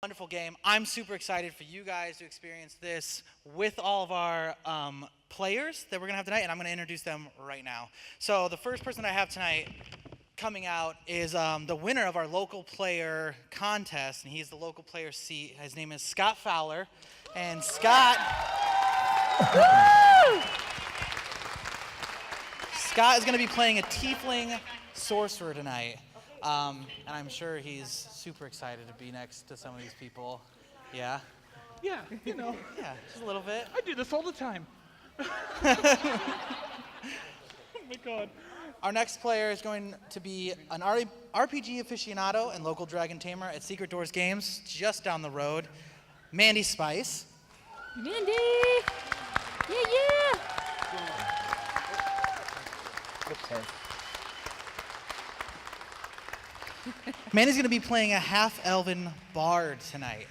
Wonderful game. I'm super excited for you guys to experience this with all of our players that we're going to have tonight, and I'm going to introduce them right now. So the first person I have tonight coming out is the winner of our local player contest, and he's the local player seat. His name is Scott Fowler, and Scott is going to be playing a tiefling sorcerer tonight. And I'm sure he's super excited to be next to some of these people. Yeah? Yeah, you know. Yeah, just a little bit. I do this all the time. Oh my God. Our next player is going to be an RPG aficionado and local dragon tamer at Secret Doors Games, just down the road, Mandy Spice. Mandy! Yeah! Okay. Mandy's going to be playing a half-elven bard tonight.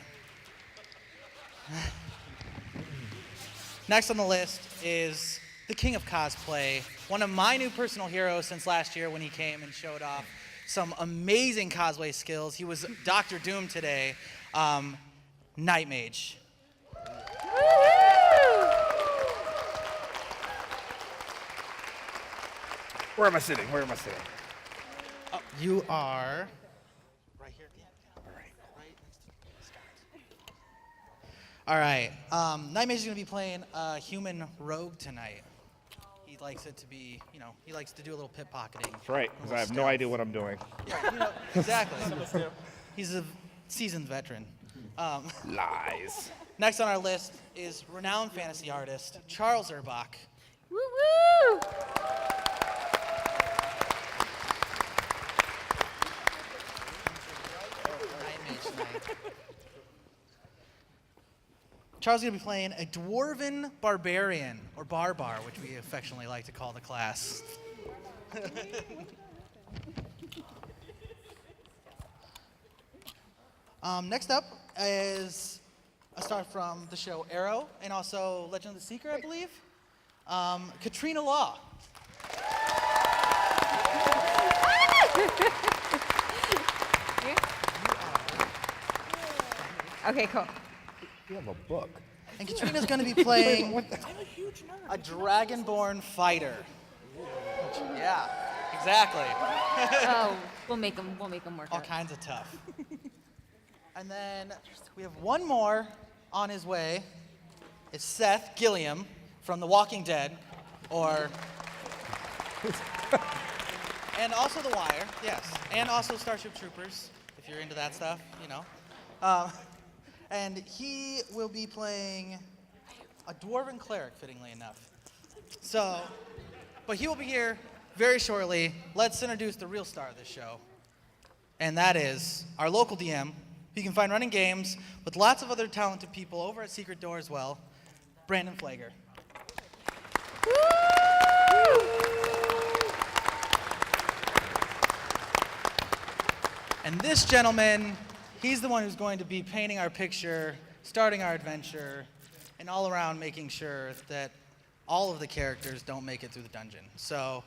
Next on the list is the king of cosplay, one of my new personal heroes since last year when he came and showed off some amazing cosplay skills. He was Dr. Doom today, Nightmage. Where am I sitting? Oh, you are right here. Yeah. All right. Right next to Scott. All right. Nightmage is going to be playing a human rogue tonight. He likes it to be, he likes to do a little pickpocketing. That's right, because I have no idea what I'm doing. Yeah, exactly. He's a seasoned veteran. Lies. Next on our list is renowned fantasy artist Charles Urbach. Woo woo! Charles is going to be playing a dwarven barbarian, or barbar, which we affectionately like to call the class. Next up is a star from the show Arrow, and also Legend of the Seeker, I believe. Katrina Law. Okay, cool. You have a book. And Katrina's going to be playing I'm a huge nerd. a dragonborn fighter. Yeah, exactly. Oh, we'll make them work All out. kinds of tough. And then we have one more on his way. It's Seth Gilliam from The Walking Dead, and also The Wire, yes, and also Starship Troopers, if you're into that stuff, and he will be playing a dwarven cleric, fittingly enough. So, but he will be here very shortly. Let's introduce the real star of this show, and that is our local DM, who you can find running games with lots of other talented people over at Secret Door as well, Brandon Flager. And this gentleman, he's the one who's going to be painting our picture, starting our adventure, and all around making sure that all of the characters don't make it through the dungeon. So,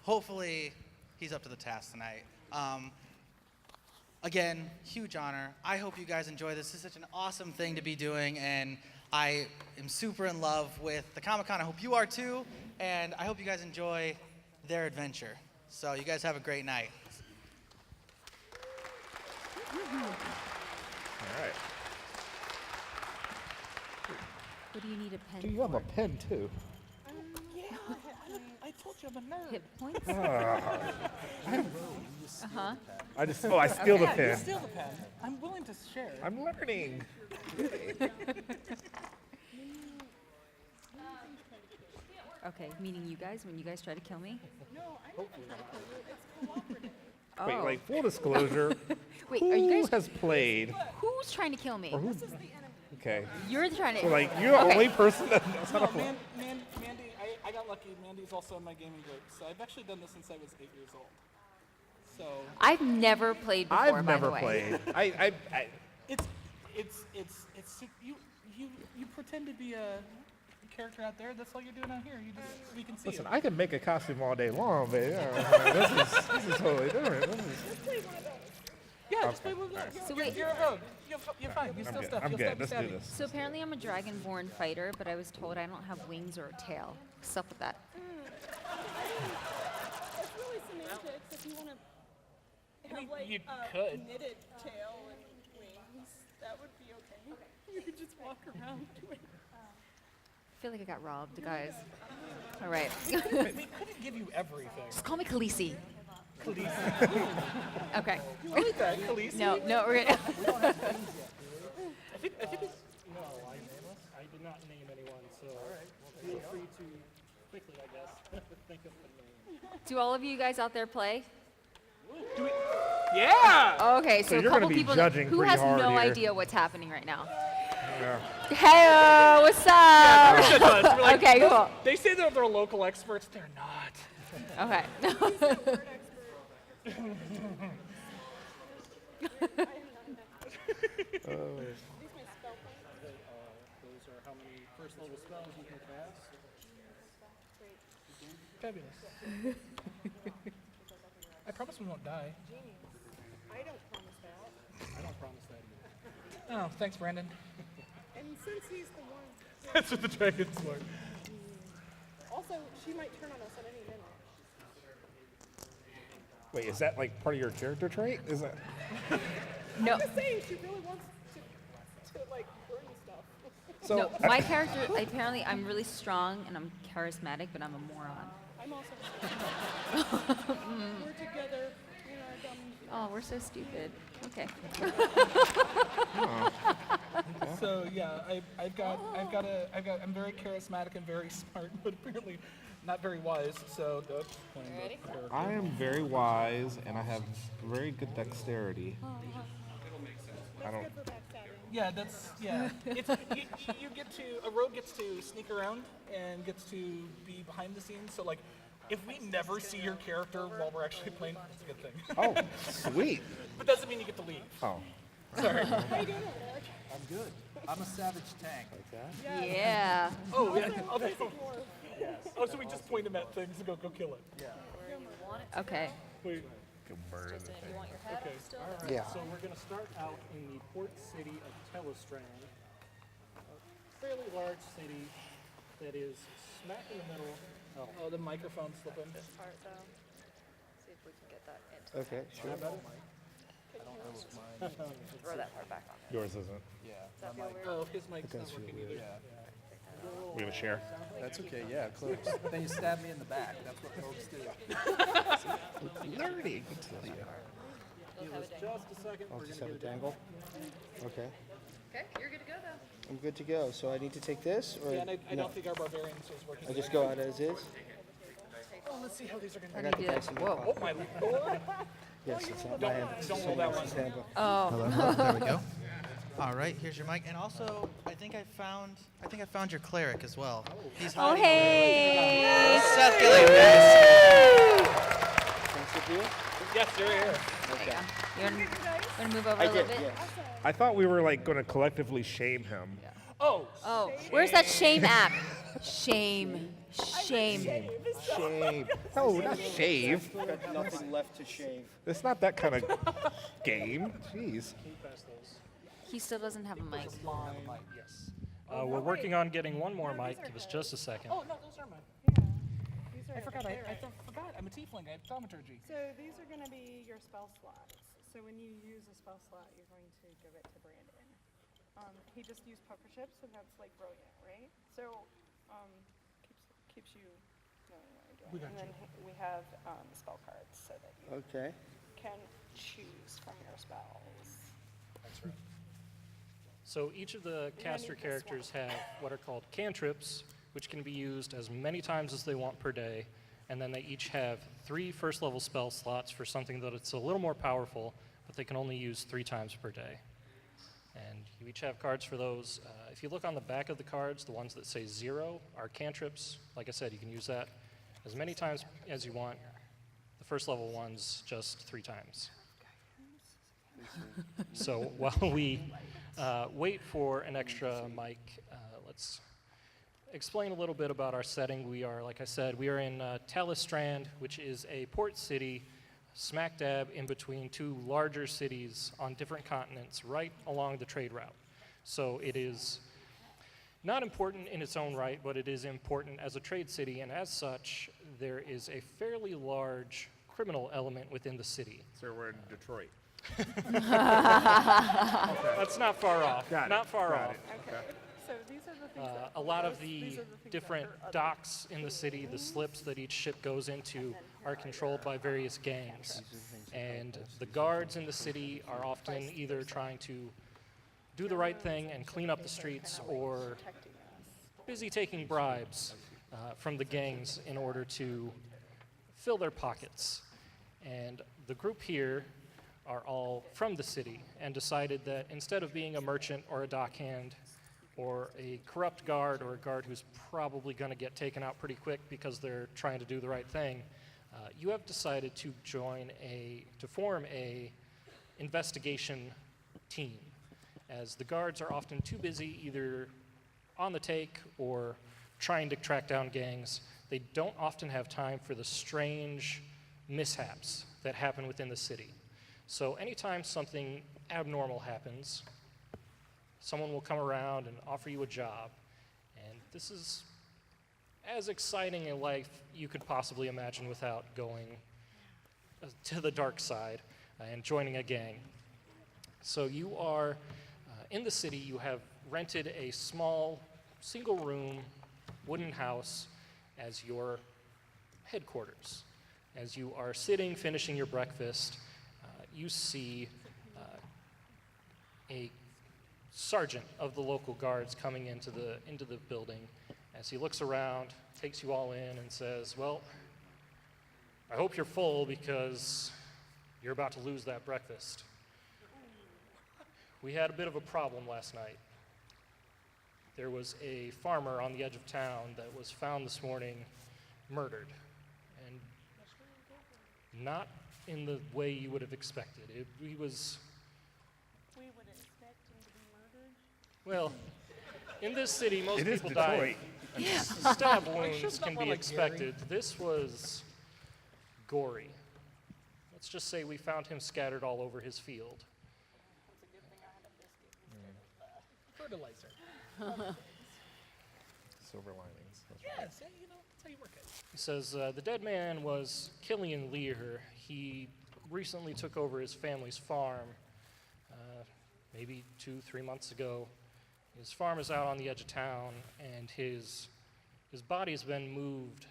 hopefully, he's up to the task tonight. Again, huge honor. I hope you guys enjoy this. This is such an awesome thing to be doing, and I am super in love with the Comic-Con. I hope you are too, and I hope you guys enjoy their adventure. So you guys have a great night. All right. What do you need a pen Do you have a for? pen too? Yeah, I told you I'm a nerd. Hit points? Uh-huh. I steal the Yeah, you pen. steal the pen. I'm willing to share. I'm learning. Okay, meaning you guys, when you guys try to kill me? No, I don't think it's cooperative. Oh. Wait, like full disclosure. Wait, are you Who guys, has played? who's trying to kill me? Or who? Okay. You're trying to, So like you're the Okay. only person that knows how No, to play. Mandy, I got lucky. Mandy's also in my gaming group, so I've actually done this since I was 8 years old. So I've never played before, I've by the never way. played. it's you pretend to be a character out there. That's all you're doing out here. We can see Listen, you. I can make a costume all day long, but this is totally different. Yeah, just play with that. So wait. You're a rogue. You're fine. You I'm still good. stuff. I'm You'll good. still be Let's do savvy. this. So apparently I'm a dragonborn fighter, but I was told I don't have wings or a tail. What's up with that? It's really semantics. If you want to I mean, have like you a could. knitted tail and wings, that would be okay. You could just walk around doing. I feel like I got robbed, guys. All right. We couldn't give you everything. Just call me Khaleesi. Khaleesi. Okay. You like that, Khaleesi? No, we're gonna. I think it's. No, I did not name anyone, so feel free to quickly, I guess, think of the name. Do all of you guys out there play? Do we? Yeah! Okay, so you're a couple gonna be people judging who pretty has hard no here. idea what's happening right now. Yeah. Hey, what's up? Marisha does. We're like, Okay, cool. They say that they're local experts. They're not. Okay. Those are how many first level spells you can cast. Fabulous. I promise we won't die. I don't promise that. I don't promise that either. Oh, thanks, Brandon. And since he's the one, That's what the dragons were. also she might turn on us at any minute. Wait, is that like part of your character trait? Is that? No, Just saying, she really wants to like burn stuff. So no. My character, apparently, I'm really strong and I'm charismatic, but I'm a moron. I'm also. We're together in our dumb. Oh, we're so stupid. Okay. So yeah, I'm very charismatic and very smart, but apparently not very wise. So that's playing the character. I am very wise and I have very good dexterity. I don't. Yeah, It's you get to a rogue gets to sneak around and gets to be behind the scenes. So like, if we never see your character while we're actually playing, it's a good thing. Oh, sweet. But doesn't mean you get to leave. Oh. Sorry. I'm good. I'm a savage tank. Yeah. Oh, yeah. Oh, so we just point them at things and go kill it. Okay. Wait. Can burn the thing. Okay. Yeah. So we're going to start out in the port city of Telestrand, a fairly large city that is smack in the middle. Oh, the microphone's slipping. Part though. See if we can get that into. Okay, sure. Throw that part back on. Yours isn't. Does that feel weird? Oh, his mic's not working either. We have a share. That's okay, yeah, close. Then you stab me in the back. That's what folks do. Learning, I tell you. Give us just a second. I'll We're just going have to a get it dangle. Okay. Okay, you're good to go though. I'm good to go. So I need to take this or Yeah, and I no? don't think our barbarians is working. I just go out as is? Oh, let's see how these are going to I go. got the do that. dice in my Whoa. Oh pocket. my lord! Yes, it's not my hand. don't roll that one. Handbook. Oh. There we go. All right, here's your mic. And also, I think I found your cleric as well. He's Oh, hiding. hey. Seth Gilliam, guys. Thanks for you. Yes, you're here. Okay. You want to move over I a little did, bit? yes. I thought we were like going to collectively shame him. Oh, Oh, where's that shame app? Shame. Shame. Shave. No, not shave. Got nothing left to shave. It's not that kind of game. Jeez. He still doesn't have a mic. yes. We're working on getting one more mic. Give us just a second. Oh no, those are mine. These are I forgot. cleric. I forgot. I'm a tiefling. I have thaumaturgy. So these are going to be your spell slots. So when you use a spell slot, you're going to give it to Brandon. He just used poker chips, and that's like brilliant, right? So keeps you knowing what you're doing. We got and then we have spell cards so that you Okay. can choose from your spells. That's right. So each of the caster need this characters have what are called cantrips, which can be used as many times as they want per day. And then they each have 3 first level spell slots for something that it's a little more powerful, but they can only use 3 times per day. And you each have cards for those. If you look on the back of the cards, the ones that say 0 are cantrips. Like I said, you can use that as many times as you want. The first level ones, just 3 times. So while we wait for an extra mic, let's explain a little bit about our setting. We are, like I said, we are in Telestrand, which is a port city smack dab in between two larger cities on different continents, right along the trade route. So it is not important in its own right, but it is important as a trade city, and as such, there is a fairly large criminal element within the city. So we're in Detroit. That's not far off. Got it, Not far got off. it. Okay. So these are the things that A lot of these the are things that different hurt others. docks in the city, the slips that each ship goes into, are controlled by various gangs. And the guards in the city are often either trying to do the right thing and clean up the streets, or busy taking bribes from the gangs in order to fill their pockets. And the group here are all from the city and decided that instead of being a merchant or a dockhand or a corrupt guard or a guard who's probably going to get taken out pretty quick because they're trying to do the right thing, you have decided to form a investigation team, as the guards are often too busy either on the take or trying to track down gangs. They don't often have time for the strange mishaps that happen within the city. So anytime something abnormal happens, someone will come around and offer you a job. And this is as exciting a life you could possibly imagine without going to the dark side and joining a gang. So you are in the city. You have rented a small single-room wooden house as your headquarters. As you are sitting, finishing your breakfast, you see a sergeant of the local guards coming into the building. As he looks around, takes you all in and says, "Well, I hope you're full because you're about to lose that breakfast. We had a bit of a problem last night. There was a farmer on the edge of town that was found this morning murdered, and not in the way you would have expected. He was, We would expect him to be murdered. well, in this city, most It is people die. Detroit. Stab wounds should's not can more be like expected. This was gory. Let's just say we found him scattered all over his field. Fertilizer. Silver linings. That's right. Yes, yeah, that's how you work it. He says, the dead man was Killian Lear. He recently took over his family's farm, maybe 2-3 months ago. His farm is out on the edge of town, and his body has been moved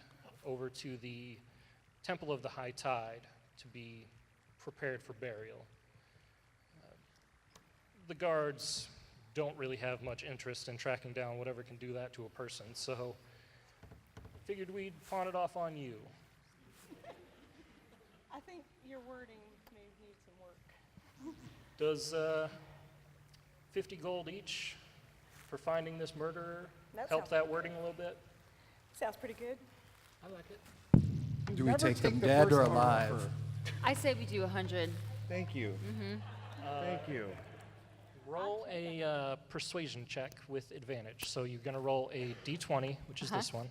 over to the Temple of the High Tide to be prepared for burial. The guards don't really have much interest in tracking down whatever can do that to a person, so figured we'd pawn it off on you. I think your wording may need some work. Does 50 gold each for finding this murderer That help sounds that wording a little bit? Sounds pretty good. I like it. Do we Never take them the dead first or offer. alive? I say we do 100. Thank you. Thank you. Roll a persuasion check with advantage. So you're going to roll a d20, which is this one.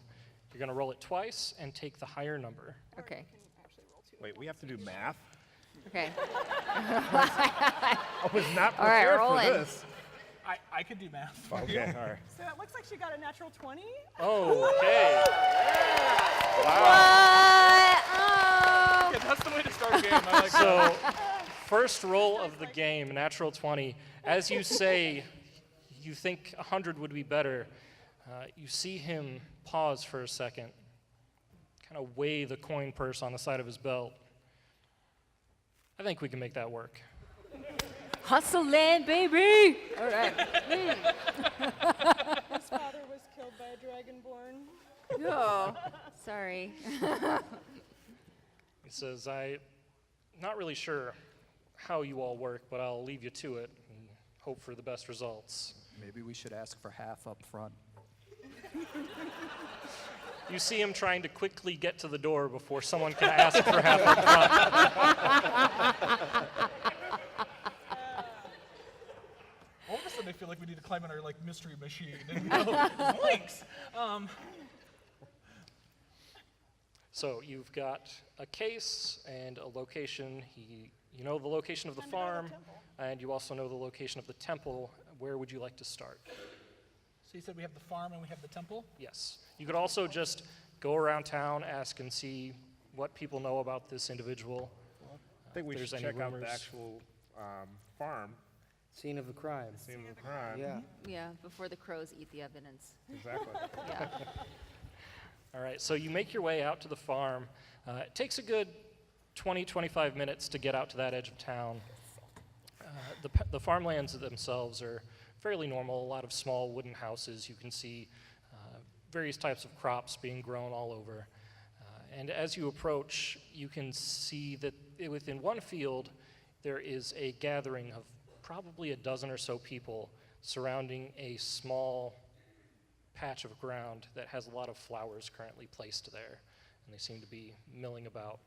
You're going to roll it twice and take the higher number. Okay. Wait, we have to do math? Okay. I was not All right, prepared roll for in. this. I could do math. Okay, all right. So it looks like she got a natural 20. Okay. What? Oh. Yeah, that's the way to start a game. I like that. So first roll of the game, natural 20. As you say, you think 100 would be better. You see him pause for a second, kind of weigh the coin purse on the side of his belt. I think we can make that work. Hustling, baby. All right. His father was killed by a dragonborn. Oh, sorry. He says, I'm not really sure how you all work, but I'll leave you to it and hope for the best results. Maybe we should ask for half up front. You see him trying to quickly get to the door before someone can ask for half up front. All of a sudden, I feel like we need to climb in our mystery machine and go, links. So you've got a case and a location. You know the location of the farm, and you also know the location of the temple. Where would you like to start? So you said we have the farm and we have the temple? Yes. You could also just go around town, ask and see what people know about this individual. I think we there's should any check out rumors. the actual farm. Scene of the crime. Scene of the crime. Yeah. Yeah, before the crows eat the evidence. Exactly. Yeah. All right, so you make your way out to the farm. It takes a good 20, 25 minutes to get out to that edge of town. The farmlands themselves are fairly normal, a lot of small wooden houses. You can see various types of crops being grown all over. And as you approach, you can see that within one field, there is a gathering of probably a dozen or so people surrounding a small patch of ground that has a lot of flowers currently placed there, and they seem to be milling about.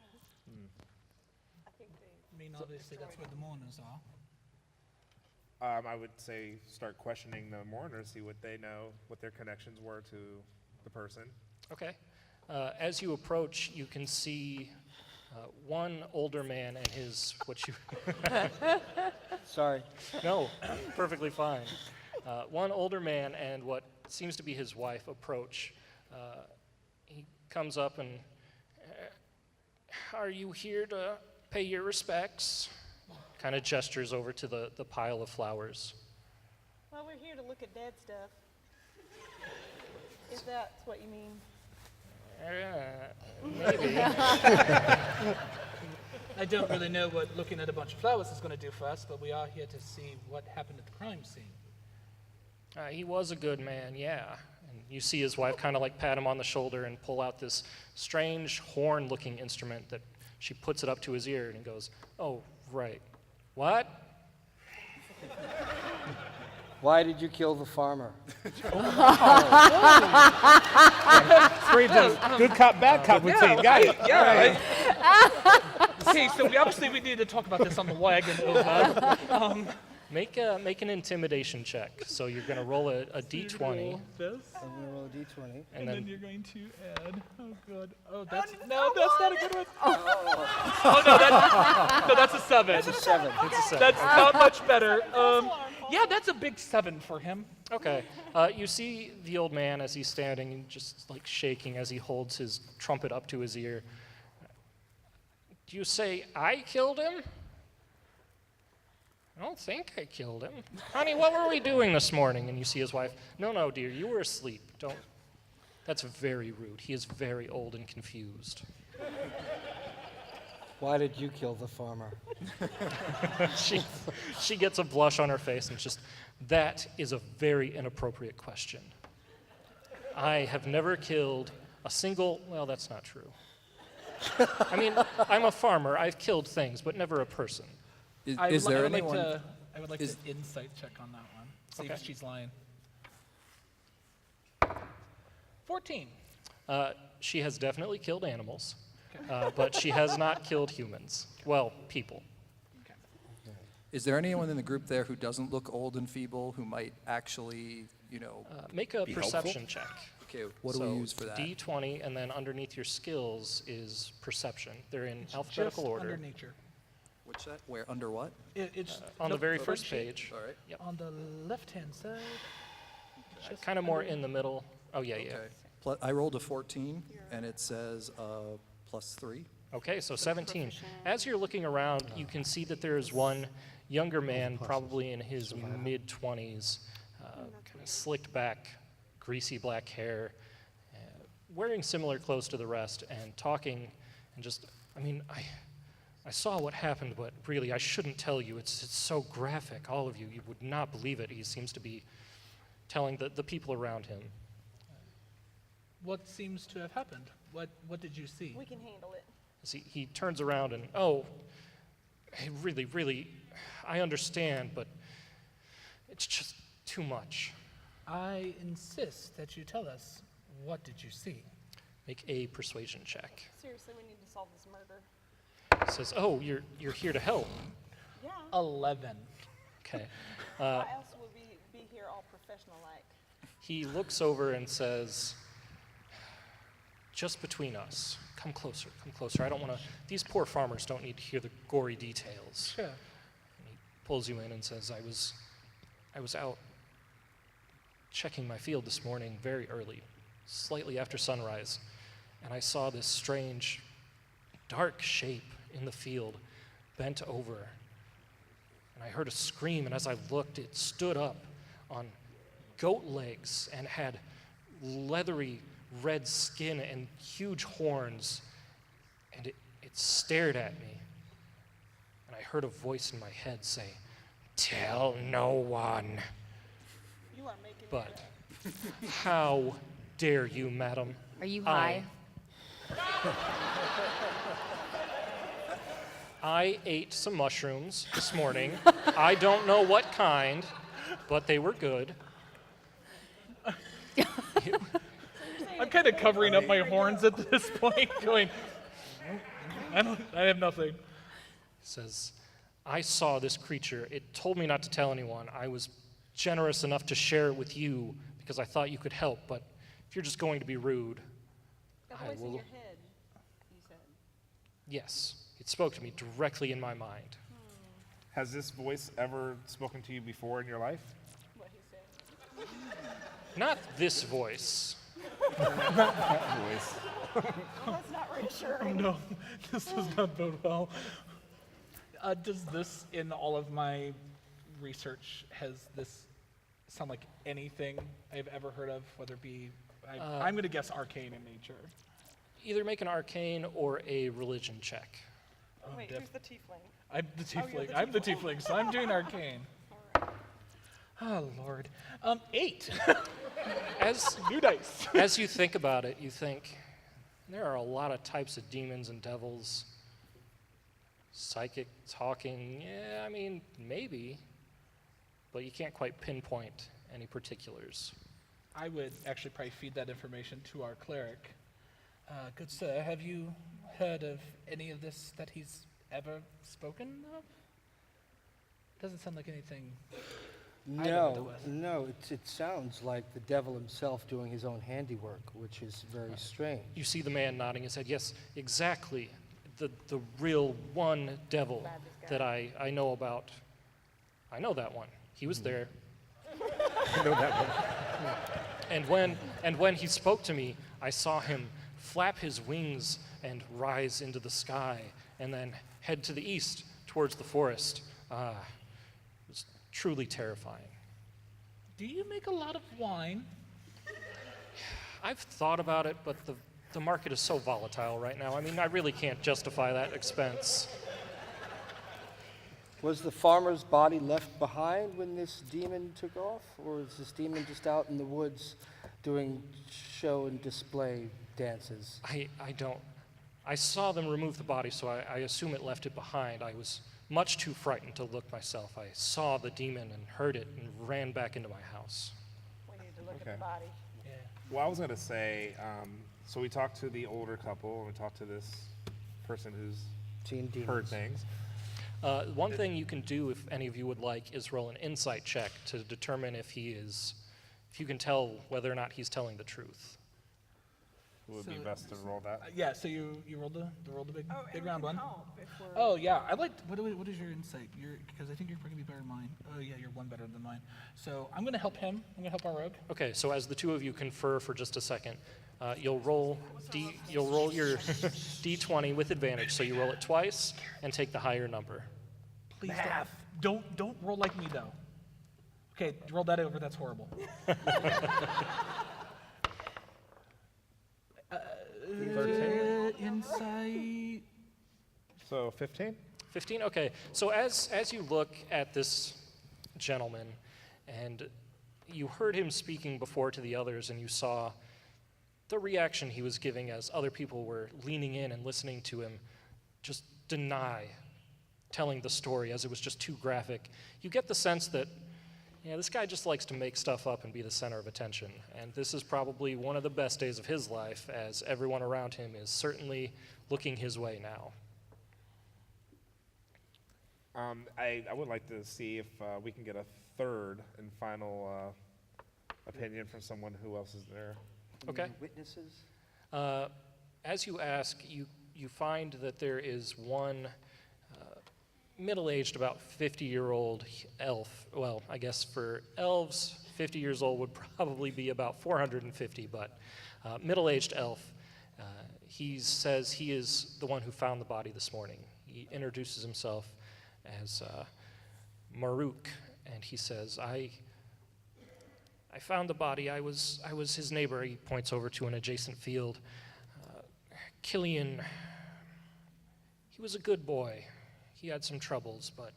I mean, obviously that's where the mourners are. I would say start questioning the mourners, see what they know, what their connections were to the person. Okay. As you approach, you can see one older man and his, Sorry. No, perfectly fine. One older man and what seems to be his wife approach. He comes up and, are you here to pay your respects? Kind of gestures over to the pile of flowers. Well, we're here to look at dead stuff. If that's what you mean. Maybe. I don't really know what looking at a bunch of flowers is going to do for us, but we are here to see what happened at the crime scene. He was a good man, yeah. And you see his wife kind of like pat him on the shoulder and pull out this strange horn-looking instrument that she puts it up to his ear and he goes, oh, right. What? Why did you kill the farmer? Straight to good cop, bad cop routine. Got it. Yeah. Okay, so we need to talk about this on the wagon over. Make an intimidation check. So you're going to roll a d20. This, I'm gonna roll a d20. and then you're going to add. Oh god. Oh, that's no, that's not a good one. Oh no, that's a 7. It's a 7. It's a 7. That's not much better. Yeah, that's a big 7 for him. Okay. You see the old man as he's standing and just like shaking as he holds his trumpet up to his ear. Do you say I killed him? I don't think I killed him. Honey, what were we doing this morning? And you see his wife. No, dear, you were asleep. Don't. That's very rude. He is very old and confused. Why did you kill the farmer? She gets a blush on her face and just, that is a very inappropriate question. I have never killed a single, well, that's not true. I mean, I'm a farmer. I've killed things, but never a person. Is there anyone? I would like to insight check on that one. See Okay. if she's lying. 14. She has definitely killed animals, but she has not killed humans. Well, people. Is there anyone in the group there who doesn't look old and feeble, who might actually, Make a Be perception check. okay, what do So we use for that? D20, and then underneath your skills is perception. They're in alphabetical Just order. under nature. What's that? Where, under what? It's On the look, very front first sheet. page. All right. Yep. On the left-hand side. Kind of more in the middle. Oh, yeah. Okay. I rolled a 14, and it says +3. Okay, so 17. As you're looking around, you can see that there is one younger man, probably in his mid-20s, kind of slicked back, greasy black hair, wearing similar clothes to the rest, and talking, and just, I saw what happened, but really, I shouldn't tell you. It's so graphic, all of you. You would not believe it. He seems to be telling the people around him. What seems to have happened? What did you see? We can handle it. See, he turns around and, really, I understand, but it's just too much. I insist that you tell us, what did you see? Make a persuasion check. Seriously, we need to solve this murder. Says, you're here to help. Yeah. 11. Okay. Why else would we be here all professional-like? He looks over and says, just between us. Come closer, come closer. I don't want to, these poor farmers don't need to hear the gory details. Sure. And he pulls you in and says, I was out checking my field this morning very early, slightly after sunrise, and I saw this strange, dark shape in the field, bent over. And I heard a scream, and as I looked, it stood up on goat legs and had leathery red skin and huge horns, and it stared at me. And I heard a voice in my head say, "Tell no one." You are making But how dare you, madam? Are you high? I ate some mushrooms this morning. I don't know what kind, but they were good. I'm kind of covering up my horns at this point, going, I have nothing. Says, I saw this creature. It told me not to tell anyone. I was generous enough to share it with you because I thought you could help, but if you're just going to be rude, I will. head, you said. Yes, it spoke to me directly in my mind. Has this voice ever spoken to you before in your life? What he said. Not this voice. Voice. Well, that's not reassuring. No, this does not bode well. Does this, in all of my research, has this sound like anything I've ever heard of, whether it be, I'm going to guess arcane in nature. Either make an arcane or a religion check. Wait, who's the tiefling? I'm the you're tiefling. the I'm the tiefling, so I'm doing arcane. Oh, Lord. 8. As New dice. As you think about it, you think, there are a lot of types of demons and devils. Psychic talking, yeah, I mean, maybe. But you can't quite pinpoint any particulars. I would actually probably feed that information to our cleric. Good sir, have you heard of any of this that he's ever spoken of? Doesn't sound like anything. I don't know what No, it sounds like the devil himself doing his own handiwork, which is very strange. You see the man nodding his head. Yes, exactly. The real one devil that I know about. I know that one. He was there. I know that one. And when he spoke to me, I saw him flap his wings and rise into the sky and then head to the east towards the forest. It was truly terrifying. Do you make a lot of wine? I've thought about it, but the market is so volatile right now. I mean, I really can't justify that expense. Was the farmer's body left behind when this demon took off? Or is this demon just out in the woods doing show and display dances? I don't. I saw them remove the body, so I assume it left it behind. I was much too frightened to look myself. I saw the demon and heard it and ran back into my house. We need to look Okay. at the body. Yeah. Well, I was going to say, so we talked to the older couple, and we talked to this person who's Seen demons. heard things. One thing you can do, if any of you would like, is roll an insight check to determine if you can tell whether or not he's telling the truth. It would be So- best to roll that. Yeah, so you rolled the big Oh, big and round we can one. help if we're- Oh yeah, I like. What is your insight? Because I think you're probably gonna be better than mine. Oh yeah, you're one better than mine. So I'm gonna help him. I'm gonna help our rogue. Okay, so as the two of you confer for just a second, you'll roll your d20 with advantage. So you roll it twice and take the higher number. Please don't roll like me though. Okay, roll that over. That's horrible. Insight. So 15? 15? Okay. So as you look at this gentleman, and you heard him speaking before to the others, and you saw the reaction he was giving as other people were leaning in and listening to him just deny telling the story as it was just too graphic, you get the sense that, yeah, this guy just likes to make stuff up and be the center of attention. And this is probably one of the best days of his life, as everyone around him is certainly looking his way now. I would like to see if we can get a third and final opinion from someone who else is there. Okay. Witnesses? as you ask, you find that there is one middle-aged, about 50-year-old elf. Well, I guess for elves, 50 years old would probably be about 450, but middle-aged elf. He says he is the one who found the body this morning. He introduces himself as Maruk, and he says, I found the body. I was his neighbor. He points over to an adjacent field. Killian, he was a good boy. He had some troubles, but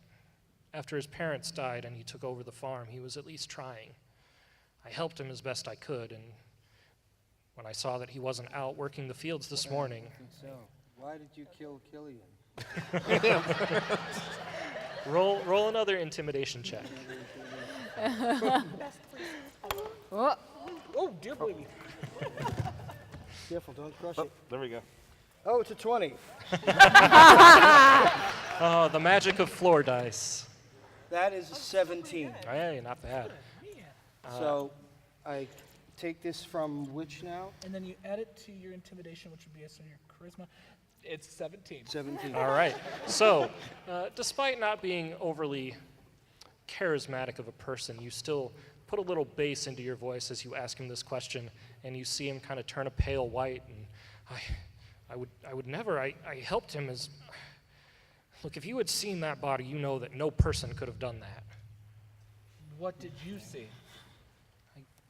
after his parents died and he took over the farm, he was at least trying. I helped him as best I could, and when I saw that he wasn't out working the fields this morning. So, why did you kill Killian? Roll another intimidation check. Oh, Oh, dear baby. Careful, don't crush it. There we go. Oh, it's a 20. Oh, the magic of floor dice. That is a 17. Hey, not bad. So I take this from which now? And then you add it to your intimidation, which would be your charisma. It's 17. 17. All right. So, despite not being overly charismatic of a person, you still put a little bass into your voice as you ask him this question, and you see him kind of turn a pale white. And I would never. I helped him as. Look, if you had seen that body, you know that no person could have done that. What did you see?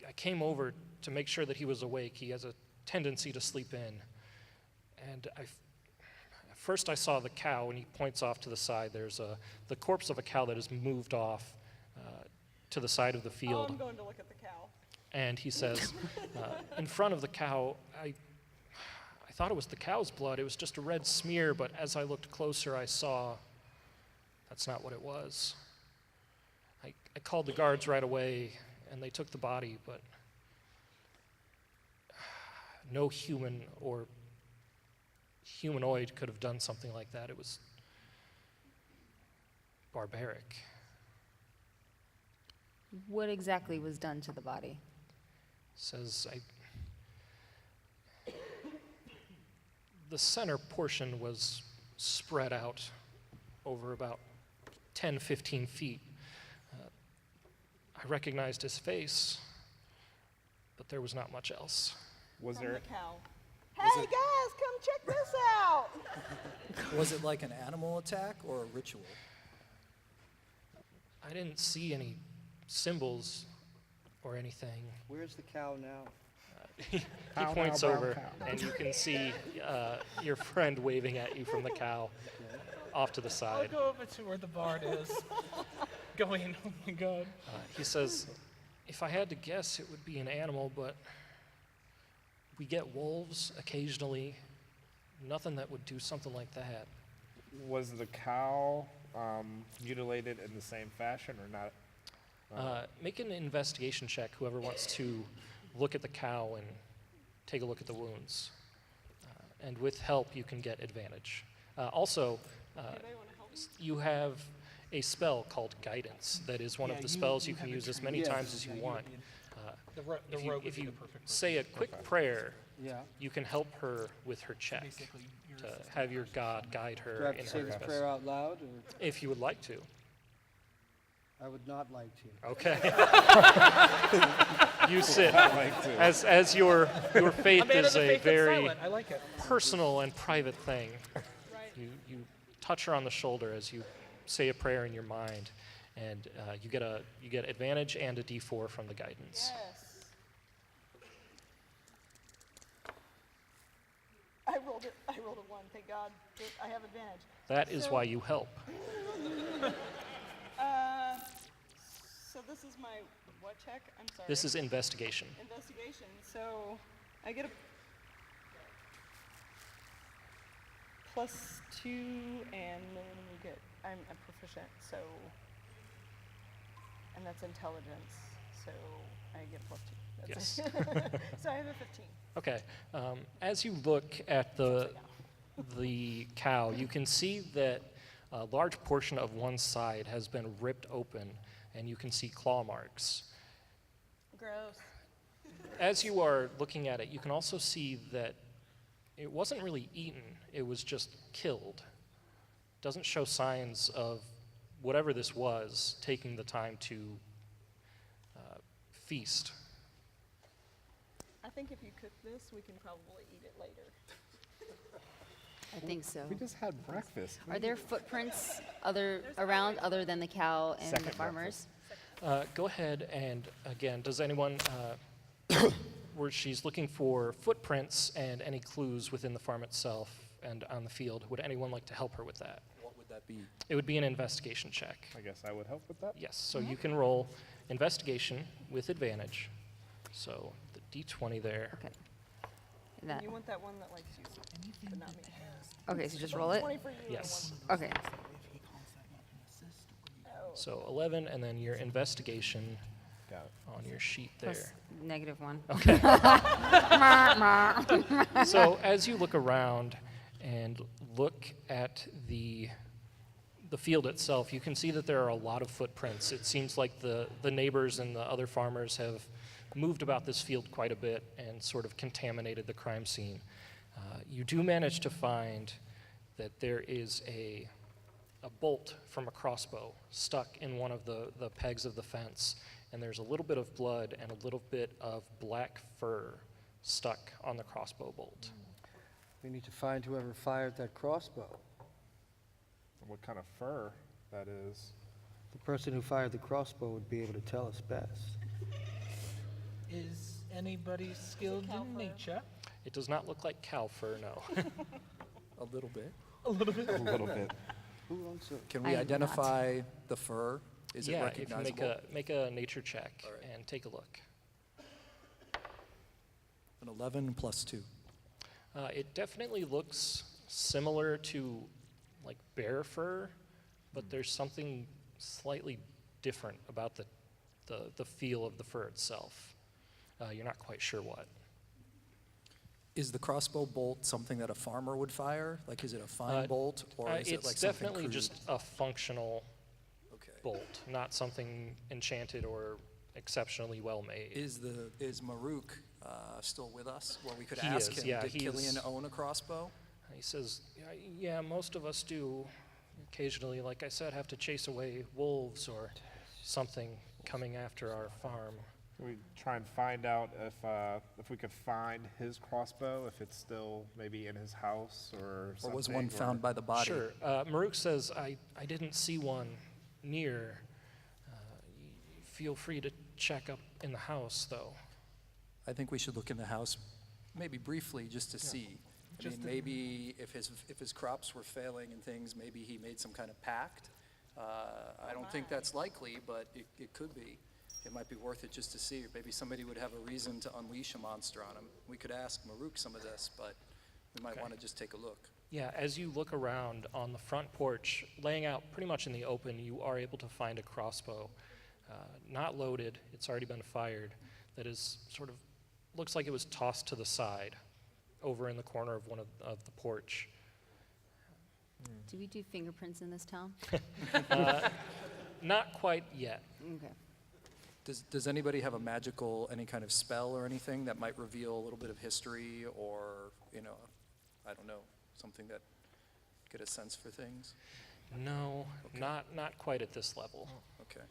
I came over to make sure that he was awake. He has a tendency to sleep in. And first I saw the cow, and he points off to the side. There's the corpse of a cow that has moved off to the side of the Oh, field. I'm going to look at the cow. And he says, in front of the cow, I thought it was the cow's blood. It was just a red smear, but as I looked closer, I saw that's not what it was. I called the guards right away, and they took the body, but no human or humanoid could have done something like that. It was barbaric. what exactly was done to the body? Says, the center portion was spread out over about 10, 15 feet. I recognized his face, but there was not much else. Was From there? the cow. Hey guys, come check this out. Was it like an animal attack or a ritual? I didn't see any symbols or anything. Where's the cow now? He points over, and you can see your friend waving at you from the cow off to the I'll side. go over to where the bard is. Going, oh my god. He says, if I had to guess, it would be an animal, but we get wolves occasionally. Nothing that would do something like that. Was the cow mutilated in the same fashion or not? Make an investigation check, whoever wants to look at the cow and take a look at the wounds. And with help, you can get advantage. Also, you have a spell called Guidance that is one Yeah, of the you- spells you you can have use it as many Yes. times as you Yeah, want. The rogue If would you be the perfect say a quick prayer, Yeah. you can help her with her check Basically, your to assistant. have your God guide Do I her have in to say her this quest. prayer out loud, or If you would like to. I would not like to? Okay. You sit. Like to. As your faith A man of is the a faith that's very silent. I like it. personal and private thing. Right. You touch her on the shoulder as you say a prayer in your mind, and you get advantage and a D4 from the guidance. Yes. I rolled a 1. Thank God that I have advantage. That is So- why you help. So this is my what check? I'm sorry. This is investigation. Investigation. So I get a +2, and then we get I'm a proficient. So and that's intelligence. So I get a +2. That's it. So I have a 15. Okay. As you look at the cow, you can see that a large portion of one side has been ripped open, and you can see claw marks. Gross. As you are looking at it, you can also see that it wasn't really eaten, it was just killed. Doesn't show signs of whatever this was taking the time to feast. I think if you cook this, we can probably eat it later. I think so. We just had breakfast. Are there footprints around other than the cow and the farmers? Go ahead and, again, does anyone, where she's looking for footprints and any clues within the farm itself and on the field, would anyone like to help her with that? What would that be? It would be an investigation check. I guess I would help with that. Yes, so you can roll investigation with advantage. So the D20 there. Okay. And that, You want that one that likes you, but not me. okay, so just roll it? 20 for you and Yes. one Okay. So 11, and then your investigation Got it. on your sheet there. Plus -1. So as you look around and look at the field itself, you can see that there are a lot of footprints. It seems like the neighbors and the other farmers have moved about this field quite a bit and sort of contaminated the crime scene. You do manage to find that there is a bolt from a crossbow stuck in one of the pegs of the fence, and there's a little bit of blood and a little bit of black fur stuck on the crossbow bolt. We need to find whoever fired that crossbow. What kind of fur that is? The person who fired the crossbow would be able to tell us best. Is anybody skilled in nature? It does not look like cow fur, no. A little bit. A little bit. Who owns it? Can I we am not. identify the fur? Is it Yeah, if you recognizable? make a nature check All right. and take a look. An 11 plus 2. It definitely looks similar to like bear fur, but there's something slightly different about the feel of the fur itself. You're not quite sure what. Is the crossbow bolt something that a farmer would fire? Like, is it a fine bolt, or is it It's like something definitely crude? just a functional Okay. bolt, not something enchanted or exceptionally well made. Is Maruk still with us? Well, we could He ask is, him. yeah, Did he Killian is- own a crossbow? He says, yeah, most of us do. Occasionally, like I said, have to chase away wolves or something coming after our farm. Can we try and find out if we could find his crossbow, if it's still maybe in his house or Or something? was one found by the body? Sure. Maruk says, I didn't see one near. Feel free to check up in the house, though. I think we should look in the house, maybe briefly, just to see. I mean, maybe if his crops were failing and things, maybe he made some kind of pact. I don't think that's likely, but it could be. It might be worth it just to see. Or maybe somebody would have a reason to unleash a monster on him. We could ask Maruk some of this, but we might Okay. want to just take a look. Yeah, as you look around on the front porch, laying out pretty much in the open, you are able to find a crossbow. Not loaded, it's already been fired, that is sort of, looks like it was tossed to the side over in the corner of one of the porch. Do we do fingerprints in this town? Not quite yet. Okay. Does anybody have any kind of spell or anything that might reveal a little bit of history or, I don't know, something that get a sense for things? No, Okay. not quite at this level. Okay.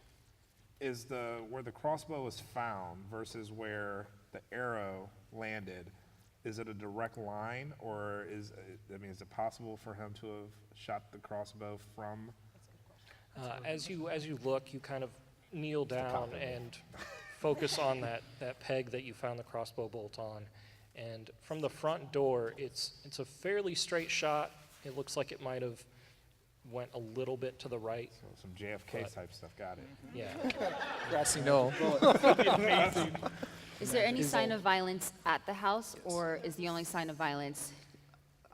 Is where the crossbow was found versus where the arrow landed, is it a direct line, or is it possible for him to have shot the crossbow from? As you look, you kind of kneel down and focus on that peg that you found the crossbow bolt on. And from the front door, it's a fairly straight shot. It looks like it might have went a little bit to the right. So some JFK But- type stuff, got it. Yeah. Grassy knoll. Is there any sign of violence at the house, or is the only sign of violence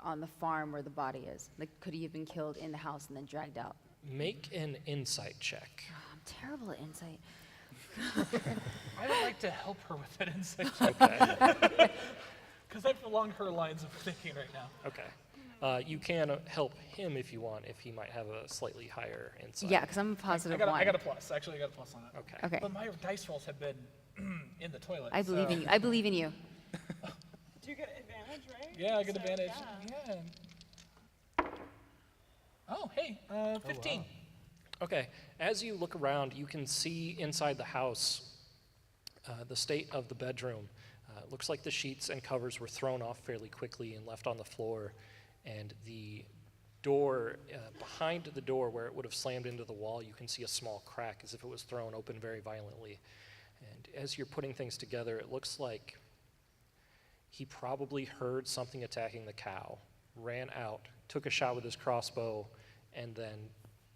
on the farm where the body is? Like, could he have been killed in the house and then dragged out? Make an insight check. I'm terrible at insight. I would like to help her with that insight, Okay. because I'm along her lines of thinking right now. Okay. You can help him if you want, if he might have a slightly higher insight. Yeah, because I'm a positive one. I got a plus. Actually, I got a plus on it. Okay. Okay. But my dice rolls have been in the toilet. I believe so- in you. I believe in you. Do you get advantage? advantage, right? Yeah, I get So, advantage. yeah. Yeah. Oh, hey, 15. Okay, as you look around, you can see inside the house the state of the bedroom. It looks like the sheets and covers were thrown off fairly quickly and left on the floor, and the door, behind the door where it would have slammed into the wall, you can see a small crack as if it was thrown open very violently. And as you're putting things together, it looks like he probably heard something attacking the cow, ran out, took a shot with his crossbow, and then,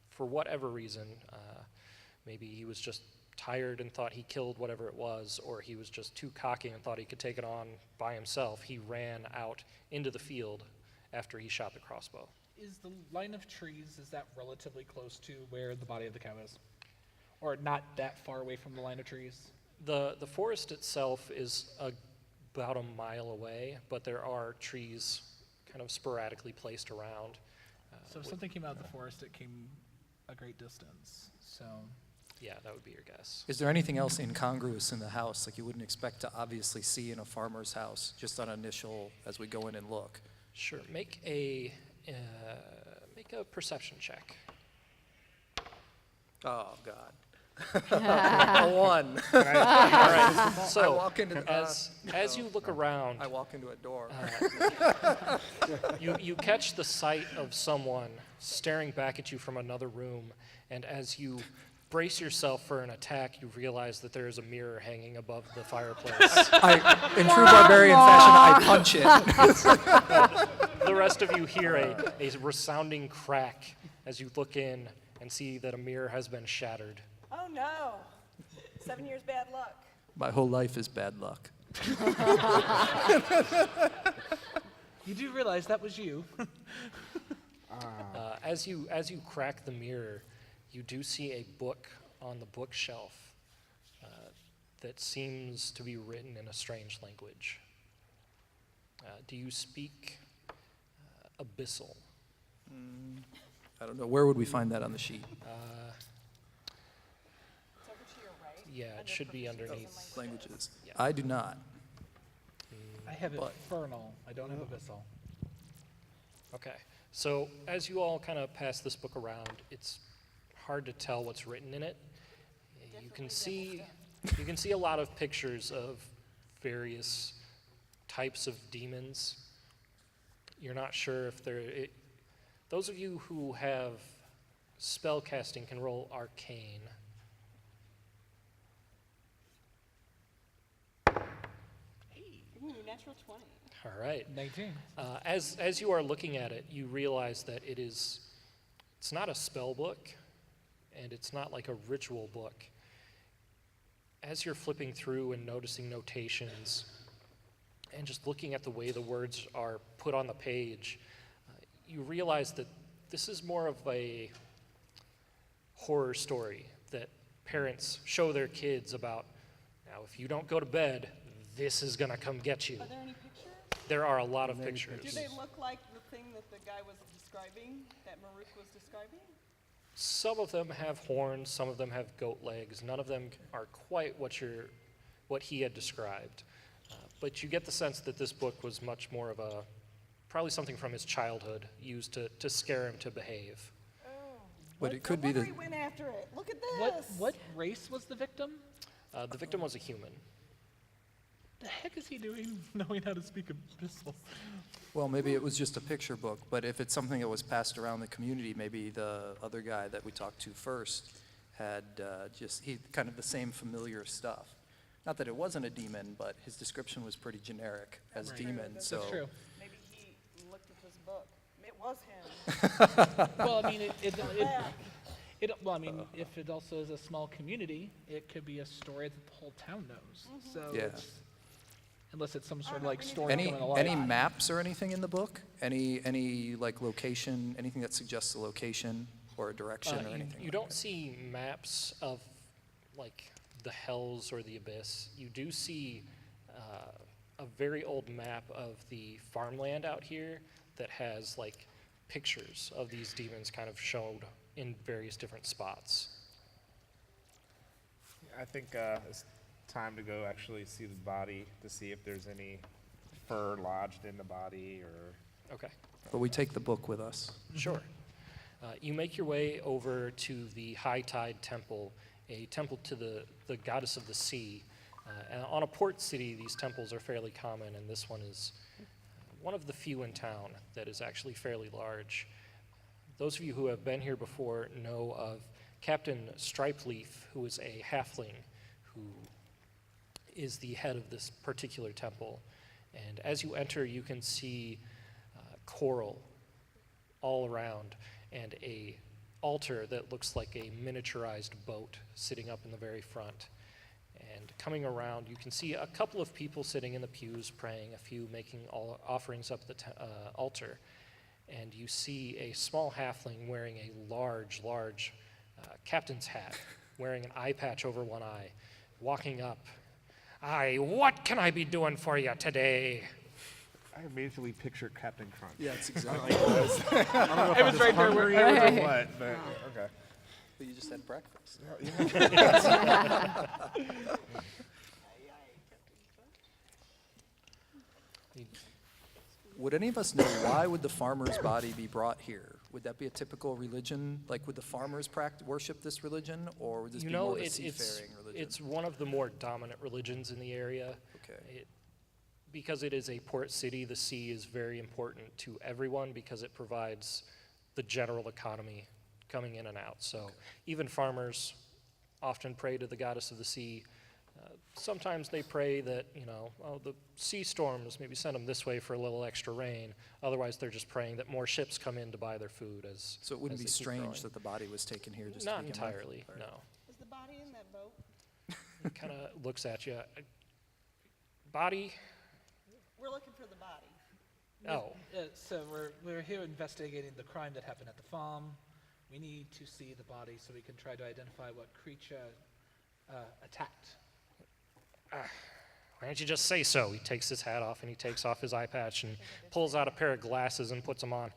for whatever reason, maybe he was just tired and thought he killed whatever it was, or he was just too cocky and thought he could take it on by himself. He ran out into the field after he shot the crossbow. Is the line of trees, is that relatively close to where the body of the cow is? Or not that far away from the line of trees? The forest itself is about a mile away, but there are trees kind of sporadically placed around. So if something came out of the forest, it came a great distance. So Yeah, that would be your guess. Is there anything else incongruous in the house, like you wouldn't expect to obviously see in a farmer's house, just on initial, as we go in and look? Sure. Make a perception check. Oh, God. A 1. All right. So I walk into as you look around, I walk into a door. you catch the sight of someone staring back at you from another room, and as you brace yourself for an attack, you realize that there is a mirror hanging above the fireplace. In true barbarian fashion, I punch it. The rest of you hear a resounding crack as you look in and see that a mirror has been shattered. Oh no. 7 years bad luck. My whole life is bad luck. you do realize that was you. As you crack the mirror, you do see a book on the bookshelf that seems to be written in a strange language. Do you speak Abyssal? I don't know. Where would we find that on the sheet? It's over to your right. Yeah, it should be underneath. Languages. Yeah. I do not. I have But- Infernal. I don't have Abyssal. Okay, so as you all kind of pass this book around, it's hard to tell what's written in it. You can see a lot of pictures of various types of demons. You're not sure if they're. Those of you who have spell casting can roll Arcane. Ooh, natural 20. All right. 19. As you are looking at it, you realize that it's not a spell book, and it's not like a ritual book. As you're flipping through and noticing notations, and just looking at the way the words are put on the page, you realize that this is more of a horror story that parents show their kids about, now if you don't go to bed, this is gonna come get you. Are there any pictures? There are a lot of pictures. Do they look like the thing that the guy was describing, that Maruk was describing? Some of them have horns, some of them have goat legs. None of them are quite what he had described. But you get the sense that this book was much more of probably something from his childhood, used to scare him to behave. Oh. But it could be No the. wonder he went after it. Look at What this. what race was the victim? The victim was a human. The heck is he doing knowing how to speak Abyssal? Well, maybe it was just a picture book, but if it's something that was passed around the community, maybe the other guy that we talked to first had kind of the same familiar stuff. Not that it wasn't a demon, but his description was pretty generic as demon. That's So true. Maybe he looked at this book. It was him. Well, I mean, well, I mean, if it also is a small community, it could be a story that the whole town knows. So Yeah. unless it's some sort of like story any coming alive. any maps or anything in the book? Any like location? Anything that suggests a location or a direction or anything? You like don't that? see maps of like the Hells or the Abyss. You do see a very old map of the farmland out here that has like pictures of these demons kind of shown in various different spots. I think it's time to go actually see the body to see if there's any fur lodged in the body, or? Okay. But we take the book with us. Sure. You make your way over to the High Tide Temple, a temple to the goddess of the sea. And on a port city, these temples are fairly common, and this one is one of the few in town that is actually fairly large. Those of you who have been here before know of Captain Stripeleaf, who is a halfling who is the head of this particular temple. And as you enter, you can see coral all around and a altar that looks like a miniaturized boat sitting up in the very front. And coming around, you can see a couple of people sitting in the pews praying, a few making offerings up the altar. And you see a small halfling wearing a large captain's hat, wearing an eye patch over one eye, walking up. "Aye, what can I be doing for you today?" I immediately picture Captain Crunch. Yeah, it's exactly. I was right there. Hungry or what, but okay. But you just had breakfast. Would any of us know why would the farmer's body be brought here? Would that be a typical religion? Like, would the farmers worship this religion, or would this be more of a seafaring religion? It's one of the more dominant religions in the area. Okay. Because it is a port city, the sea is very important to everyone because it provides the general economy coming in and out. So even farmers often pray to the goddess of the sea. Sometimes they pray that, the sea storms, maybe send them this way for a little extra rain. Otherwise, they're just praying that more ships come in to buy their food as So it wouldn't as be they keep strange growing. that the body was taken here just Not to begin with? entirely, All right. no. Is the body in that boat? It kind of looks at you. Body? We're looking for the body. Oh, So we're here investigating the crime that happened at the farm. We need to see the body so we can try to identify what creature attacked. why don't you just say so? He takes his hat off and he takes off his eye patch and pulls out a pair of glasses and puts them on.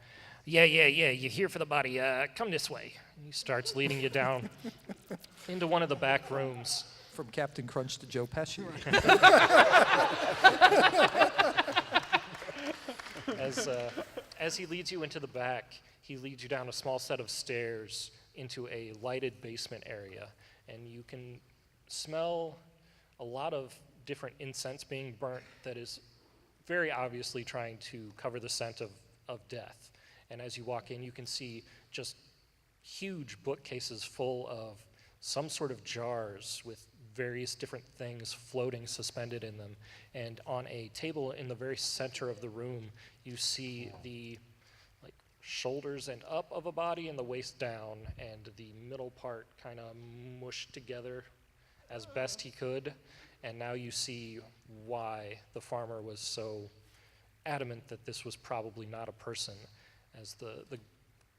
Yeah, you're here for the body. Come this way. And he starts leading you down into one of the back rooms. From Captain Crunch to Joe Pesci. As he leads you into the back, he leads you down a small set of stairs into a lighted basement area. And you can smell a lot of different incense being burnt that is very obviously trying to cover the scent of death. And as you walk in, you can see just huge bookcases full of some sort of jars with various different things floating suspended in them. And on a table in the very center of the room, you see the shoulders and up of a body and the waist down, and the middle part kind of mushed together as best he could. And now you see why the farmer was so adamant that this was probably not a person, as the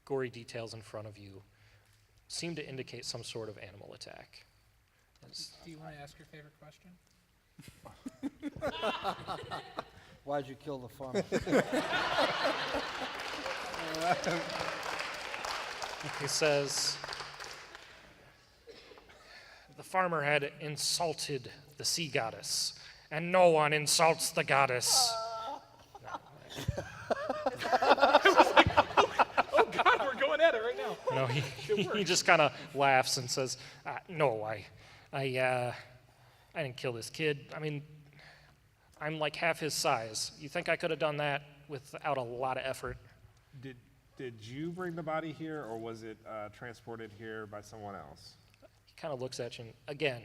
gory details in front of you seem to indicate some sort of animal attack. Do you want to ask your favorite question? Why'd you kill the farmer? He says, the farmer had insulted the sea goddess, and no one insults the goddess. Oh God, we're going at it right now. No, he just kind of laughs and says, no, I didn't kill this kid. I mean, I'm like half his size. You think I could have done that without a lot of effort? Did you bring the body here, or was it transported here by someone else? He kind of looks at you and, again,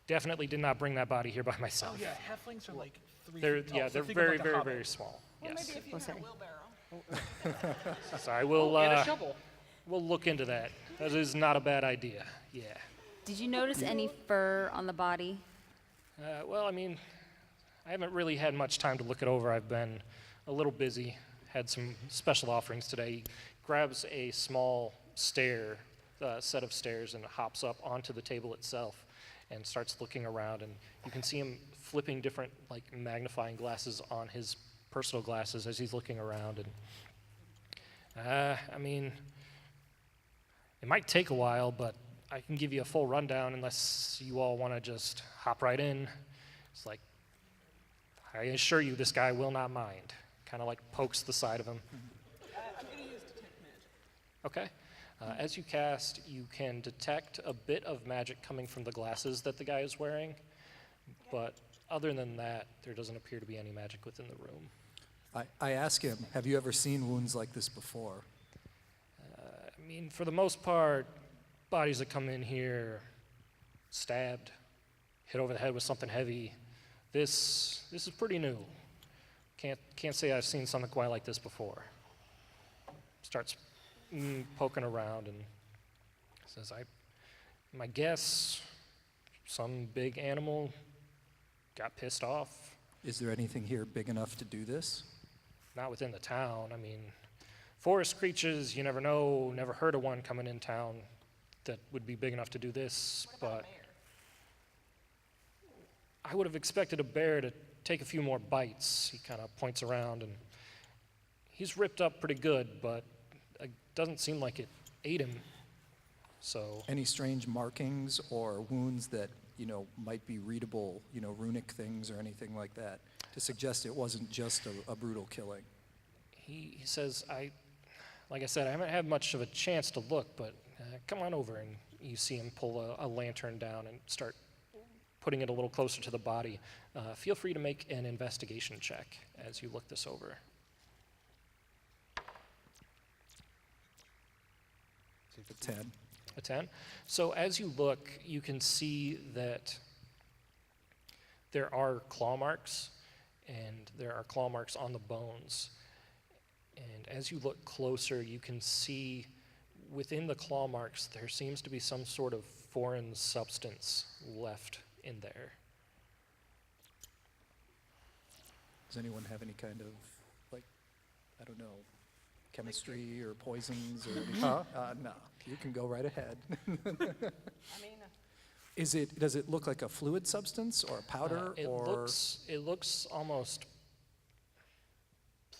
definitely did not bring that body here by myself. Oh yeah, halflings are like 3 They're, feet tall. yeah, so they're think of very, like a very, hobbit. very small. Well, Yes. maybe if you had a wheelbarrow. So I will, And a shovel. we'll look into that. That is not a bad idea. Yeah. Did you notice any fur on the body? Well, I mean, I haven't really had much time to look it over. I've been a little busy. Had some special offerings today. He grabs a small set of stairs, and hops up onto the table itself and starts looking around. And you can see him flipping different magnifying glasses on his personal glasses as he's looking around. And I mean, it might take a while, but I can give you a full rundown unless you all want to just hop right in. It's like, I assure you this guy will not mind. Kind of like pokes the side of him. I'm going to use Detect Magic. Okay. As you cast, you can detect a bit of magic coming from the glasses that the guy is wearing, but other than that, there doesn't appear to be any magic within the room. I ask him, have you ever seen wounds like this before? I mean, for the most part, bodies that come in here, stabbed, hit over the head with something heavy, this is pretty new. Can't say I've seen something quite like this before. Starts poking around and says, my guess, some big animal got pissed off. Is there anything here big enough to do this? Not within the town. I mean, forest creatures, you never know, never heard of one coming in town that would be big enough to do this, but I would have expected a bear to take a few more bites. He kind of points around, and he's ripped up pretty good, but it doesn't seem like it ate him. So Any strange markings or wounds that, might be readable, runic things or anything like that, to suggest it wasn't just a brutal killing? he says, like I said, I haven't had much of a chance to look, but come on over. And you see him pull a lantern down and start putting it a little closer to the body. Feel free to make an investigation check as you look this over. A 10. A 10? So as you look, you can see that there are claw marks, and there are claw marks on the bones. And as you look closer, you can see within the claw marks, there seems to be some sort of foreign substance left in there. Does anyone have any kind of, chemistry or poisons or anything? No, you can go right ahead. Does it look like a fluid substance or a powder It or? looks almost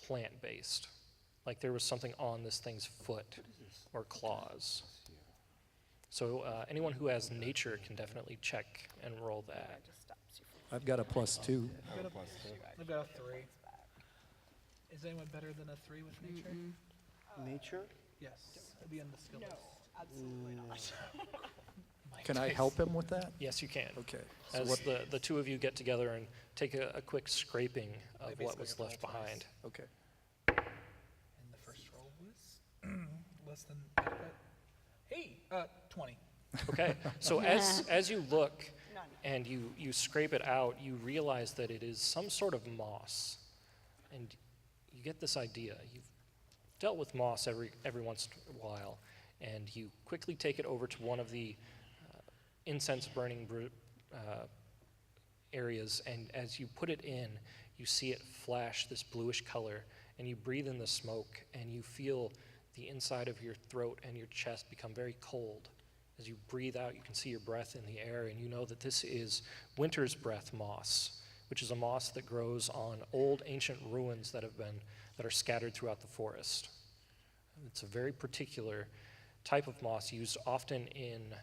plant-based, like there was something on this thing's foot or claws. So anyone who has nature can definitely check and roll that. I've got a +2. I've got a 3. Is anyone better than a 3 with nature? Nature? Yes. It'll be in the skill list. Absolutely not. Can I help him with that? Yes, you can. Okay. As the two of you get together and take a quick scraping of what was left behind. Okay. And the first roll was less than adequate. Hey, 20. Okay, so as you look and you scrape it out, you realize that it is some sort of moss. And you get this idea. You've dealt with moss every once in a while, and you quickly take it over to one of the incense burning areas, and as you put it in, you see it flash this bluish color, and you breathe in the smoke, and you feel the inside of your throat and your chest become very cold. As you breathe out, you can see your breath in the air, and you know that this is winter's breath moss, which is a moss that grows on old ancient ruins that are scattered throughout the forest. It's a very particular type of moss used often in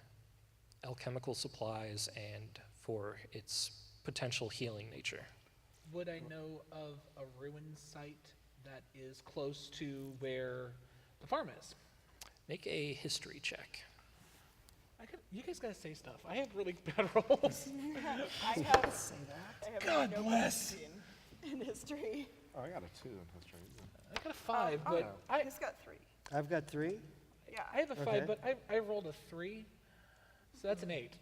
alchemical supplies and for its potential healing nature. Would I know of a ruin site that is close to where the farm is? Make a history check. You guys gotta say stuff. I have really bad rolls. I have God no bless. question in history. Oh, I got a 2 in history. I got a 5, but He's got 3. I've got 3. Yeah. I have a 5, Okay. but I rolled a 3, so that's an 8.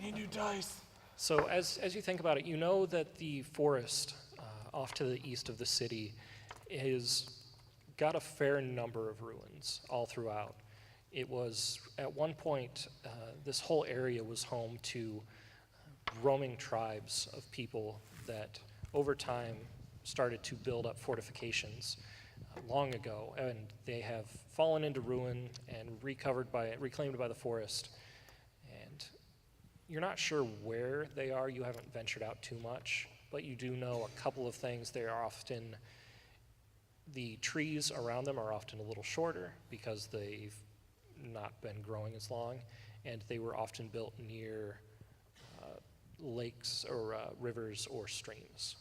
Need new dice. So as you think about it, you know that the forest off to the east of the city is got a fair number of ruins all throughout. It was, at one point, this whole area was home to roaming tribes of people that over time started to build up fortifications long ago, and they have fallen into ruin and reclaimed by the forest. And you're not sure where they are. You haven't ventured out too much, but you do know a couple of things. The trees around them are often a little shorter because they've not been growing as long, and they were often built near lakes or rivers or streams.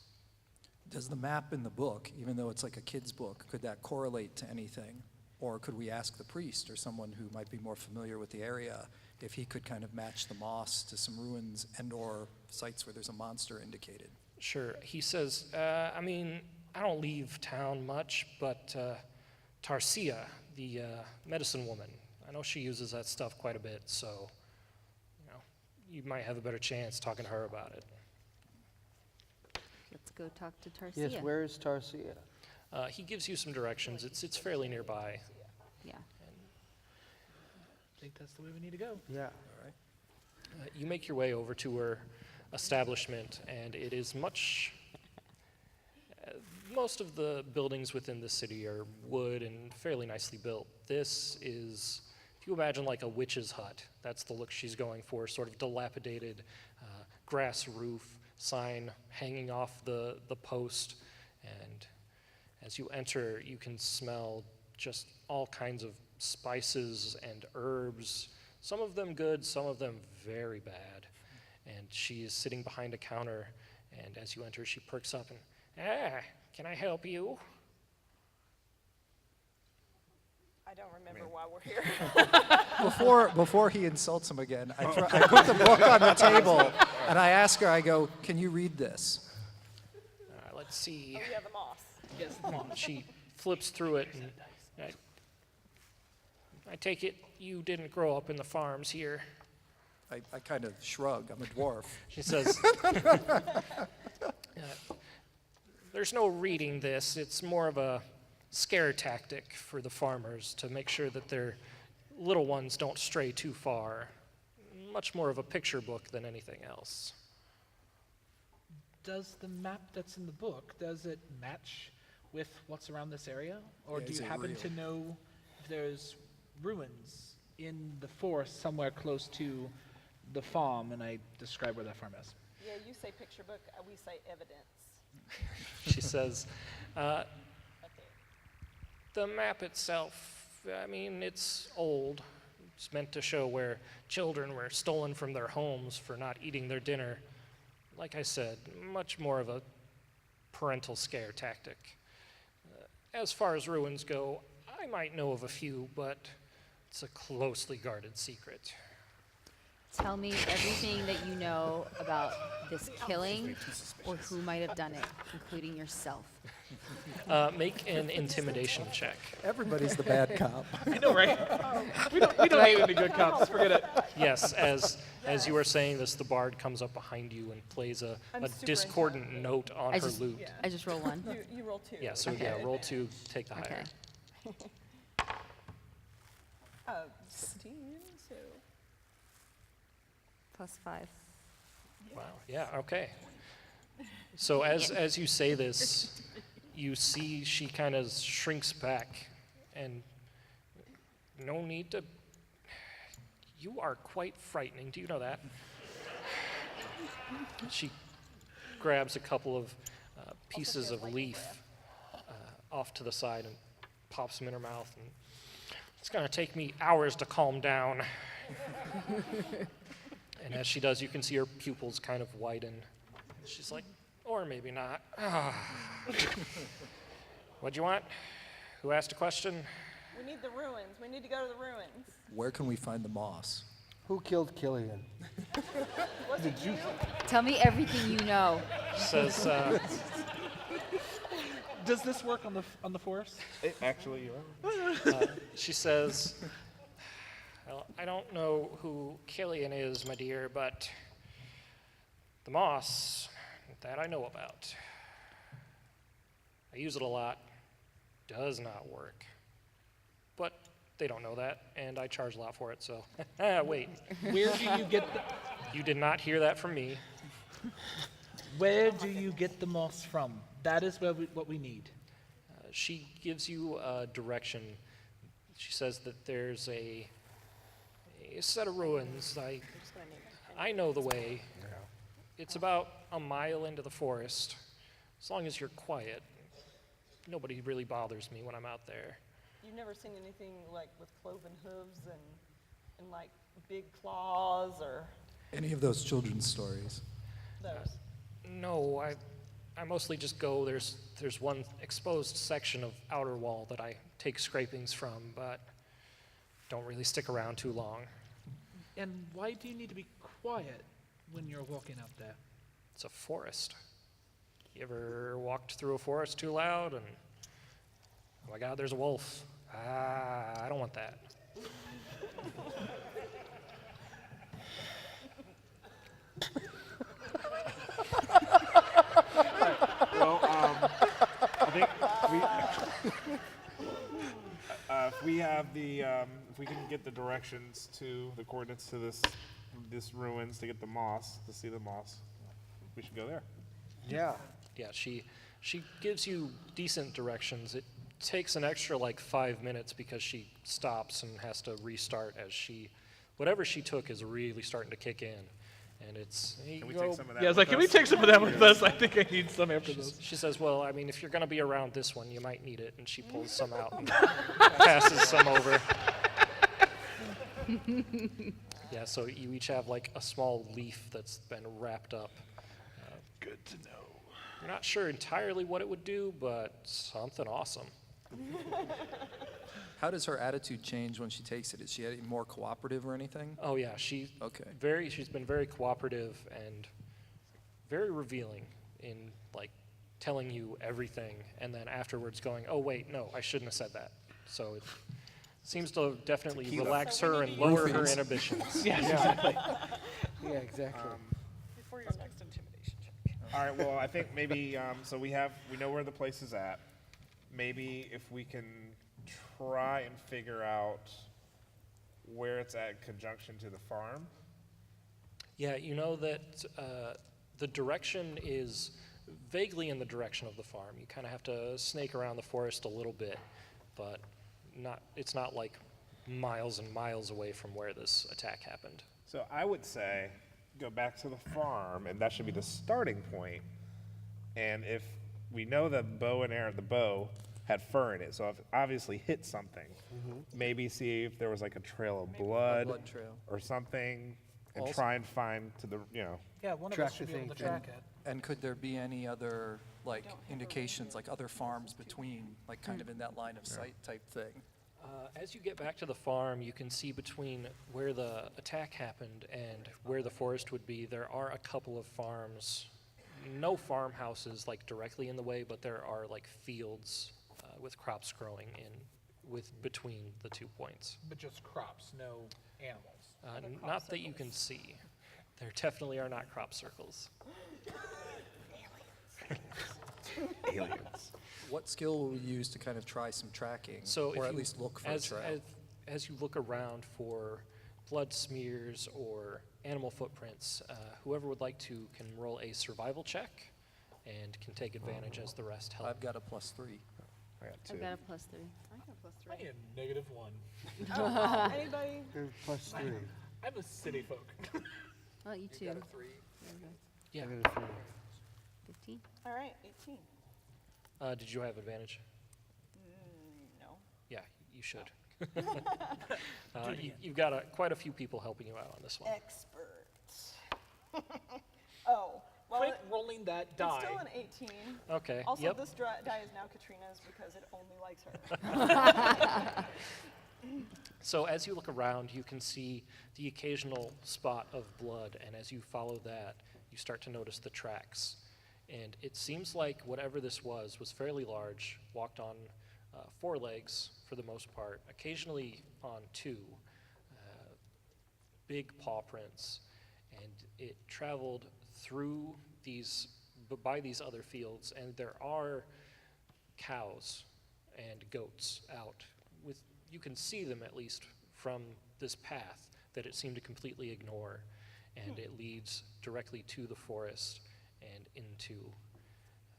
Does the map in the book, even though it's like a kid's book, could that correlate to anything? Or could we ask the priest or someone who might be more familiar with the area if he could kind of match the moss to some ruins and or sites where there's a monster indicated? Sure. He says, I mean, I don't leave town much, but Tarsia, the medicine woman, I know she uses that stuff quite a bit, so you might have a better chance talking to her about it. Let's go talk to Tarsia. Yes, where is Tarsia? He gives you some directions. It's fairly nearby. Yeah. I think that's the way we need to go. Yeah. You make your way over to her establishment, and it is much. Most of the buildings within the city are wood and fairly nicely built. This is, if you imagine like a witch's hut, that's the look she's going for, sort of dilapidated grass roof, sign hanging off the post, and as you enter, you can smell just all kinds of spices and herbs, some of them good, some of them very bad. And she is sitting behind a counter, and as you enter, she perks up and, can I help you? I don't remember why we're here. Before he insults him again, I put the book on the table, and I ask her, I go, can you read this? Let's see. Oh, yeah, the moss. Yes, come on. She flips through it, and I take it you didn't grow up in the farms here. I kind of shrug, I'm a dwarf. She says, there's no reading this. It's more of a scare tactic for the farmers to make sure that their little ones don't stray too far. Much more of a picture book than anything else. Does the map that's in the book, does it match with what's around this area? Or Yeah, do is you it happen real? to know if there's ruins in the forest somewhere close to the farm? And I describe where that farm is. Yeah, you say picture book, we say evidence. She says, Okay. the map itself, I mean, it's old. It's meant to show where children were stolen from their homes for not eating their dinner. Like I said, much more of a parental scare tactic. As far as ruins go, I might know of a few, but it's a closely guarded secret. Tell me everything that you know about this killing or who might have done it, including yourself. Make an intimidation check. Everybody's the bad cop. I know, right? We don't hate any good cops. Forget it. Yes, as you are saying this, the bard comes up behind you and plays a I'm super discordant note on her lute. Yeah. I just roll one. You roll 2. Yeah, so Okay. roll 2, take the Okay. higher. 16, so. +5. Wow, yeah, okay. So as you say this, you see she kind of shrinks back, and no need to, you are quite frightening, do you know that? She grabs a couple of pieces of leaf off to the side and pops them in her mouth, and it's gonna take me hours to calm down. And as she does, you can see her pupils kind of widen. She's like, or maybe not. What'd you want? Who asked a question? We need the ruins. We need to go to the ruins. Where can we find the moss? Who killed Killian? Was it you? Tell me everything you know. She says, Does this work on the forest? Actually, you are. she says, well, I don't know who Killian is, my dear, but the moss, that I know about. I use it a lot. Does not work. But they don't know that, and I charge a lot for it, so wait. Where do you get the, You did not hear that from me. where do you get the moss from? That is what we need. She gives you a direction. She says that there's a set of ruins. I know the way. It's about a mile into the forest. As long as you're quiet, nobody really bothers me when I'm out there. You've never seen anything like with cloven hooves and like big claws or. Any of those children's stories? those? No, I mostly just go, there's one exposed section of outer wall that I take scrapings from, but don't really stick around too long. And why do you need to be quiet when you're walking up there? It's a forest. You ever walked through a forest too loud and, oh my God, there's a wolf. I don't want that. Well, I think if we have the, if we can get the directions to, the coordinates to this ruins to get the moss, to see the moss, we should go there. Yeah. Yeah, she gives you decent directions. It takes an extra like 5 minutes because she stops and has to restart as whatever she took is really starting to kick in. And it's, Can we take some of that? Yeah, I was like, with can we us? take some of that with us? I think I need some after this. she says, well, I mean, if you're going to be around this one, you might need it. And she pulls some out and passes some over. Yeah, so you each have like a small leaf that's been wrapped up. Good to know. You're not sure entirely what it would do, but something awesome. How does her attitude change when she takes it? Is she any more cooperative or anything? Oh yeah, she's been very cooperative and very revealing in like telling you everything, and then afterwards going, oh wait, no, I shouldn't have said that. So it seems to definitely relax So we her need and to lower use her these. inhibitions. Yes, exactly. Yeah, exactly. Before your next intimidation check. All right, well, I think maybe, so we know where the place is at. Maybe if we can try and figure out where it's at in conjunction to the farm. Yeah, you know that the direction is vaguely in the direction of the farm. You kind of have to snake around the forest a little bit, but it's not like miles and miles away from where this attack happened. So I would say, go back to the farm, and that should be the starting point. And if we know that the bow had fur in it, so if it obviously hit something, maybe see if there was like a trail of blood, blood trail. or something, and Also- try and find to the, Yeah, one of Track us should the be able to thing. track it. And could there be any other, like, indications, like other farms between, like, kind of in that line of sight type thing? As you get back to the farm, you can see between where the attack happened and where the forest would be, there are a couple of farms. No farmhouses like directly in the way, but there are like fields with crops growing between the 2 points. But just crops, no animals. Not that you can see. There definitely are not crop circles. aliens. What skill will we use to kind of try some tracking, So or if at you- least look for a trail? as you look around for blood smears or animal footprints, whoever would like to can roll a survival check and can take advantage as the rest help. I've got a +3. I got two. I've got a +3. I got I +3. am -1. Oh, anybody? You're +3. I'm a city folk. Oh, you too. 3. Yeah. I got a 3. 15. All right, 18. Did you have advantage? No. Yeah, you should. You've got quite a few people helping you out on this one. Expert. Oh, well, Quit rolling that it's die. still an 18. Okay. Also, yep. this die is now Katrina's because it only likes her. So as you look around, you can see the occasional spot of blood, and as you follow that, you start to notice the tracks. And it seems like whatever this was fairly large, walked on 4 legs for the most part, occasionally on 2, big paw prints, and it traveled through by these other fields, and there are cows and goats out you can see them at least from this path that it seemed to completely ignore, and it leads directly to the forest and into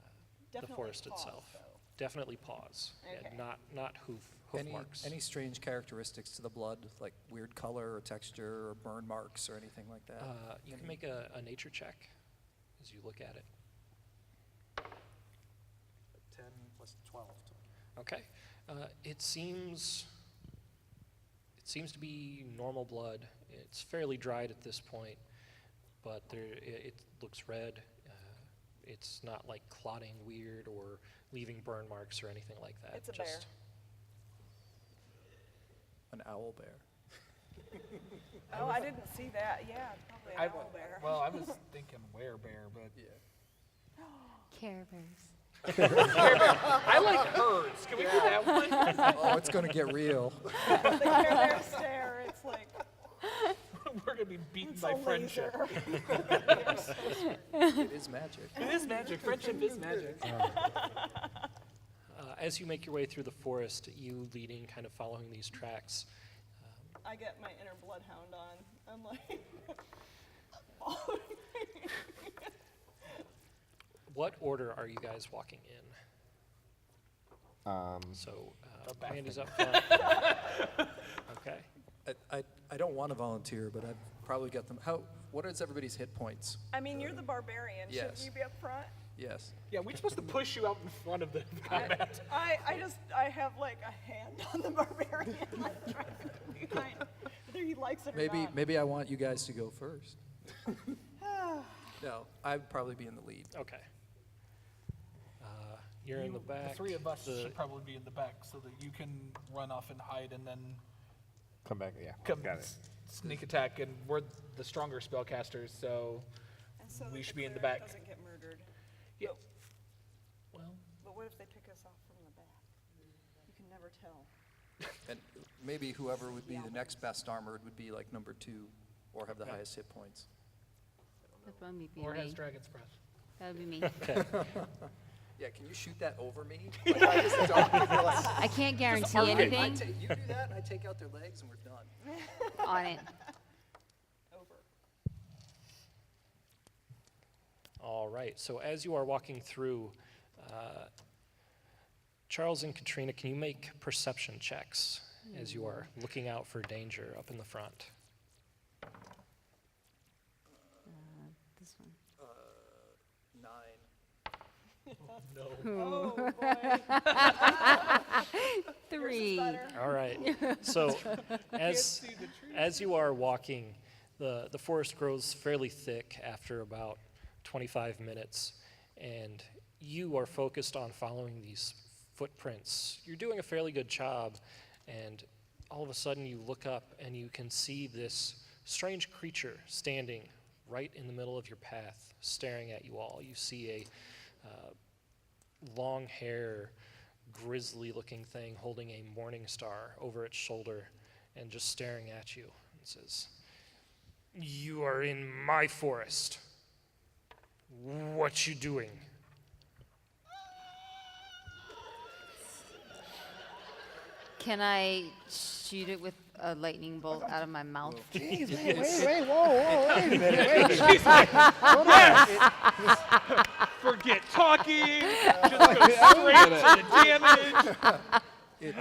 the Definitely forest paws, itself. though. Definitely paws, Okay. and not hoof marks. Any strange characteristics to the blood, like weird color or texture or burn marks or anything like that? You can make a nature check as you look at it. 10 plus 12. Okay. It seems to be normal blood. It's fairly dried at this point. but it looks red. It's not like clotting weird or leaving burn marks or anything like that. It's a bear. An owl bear. Oh, I didn't see that. Yeah, probably an owl bear. Well, I was thinking werebear, but Yeah. Care Bears. I like hers. Can we do that one? Oh, it's gonna get real. The Care Bear stare, it's like, We're gonna be beaten it's by a friendship. laser. It is magic. It is magic. Friendship is magic. As you make your way through the forest, you leading, kind of following these tracks, I get my inner bloodhound on. I'm like, what order are you guys walking in? So, back Mandy's up front. Okay. I don't want to volunteer, but I've probably got them. What is everybody's hit points? I mean, you're the barbarian. Yes. Should you be up front? Yes. Yeah, we're supposed to push you out in front of the combat. I have like a hand on the barbarian, like trying to get behind, whether he likes it or not. Maybe I want you guys to go first. No, I'd probably be in the lead. Okay. You're in the back. The three of us The- should probably be in the back so that you can run off and hide and then Come back, yeah, come got it. sneak attack. And we're the stronger spellcasters, so And so we that should the be in the cleric back. doesn't get murdered. Yeah. Well, But what if they pick us off from the back? You can never tell. And maybe whoever would be the next best armored would be like number 2, or have the Okay. highest hit points. That would be or has me. dragon's breath. That would be me. Yeah, can you shoot that over me? Like, I just don't realize. I can't guarantee You anything do that, and I take out their legs, and we're done. on it. Over. All right. So as you are walking through, Charles and Katrina, can you make perception checks as you are looking out for danger up in the front? This one. 9. Oh, boy. 3. Better. All right. So as you are walking, the forest grows fairly thick after about 25 minutes, and you are focused on following these footprints. You're doing a fairly good job, and all of a sudden you look up and you can see this strange creature standing right in the middle of your path, staring at you all. You see a long hair, grisly looking thing holding a morning star over its shoulder and just staring at you and says, "You are in my forest. What you doing?" Can I shoot it with a lightning bolt out of my mouth? Jeez, wait, whoa, wait a minute, Forget talking. Just go straight to the damage.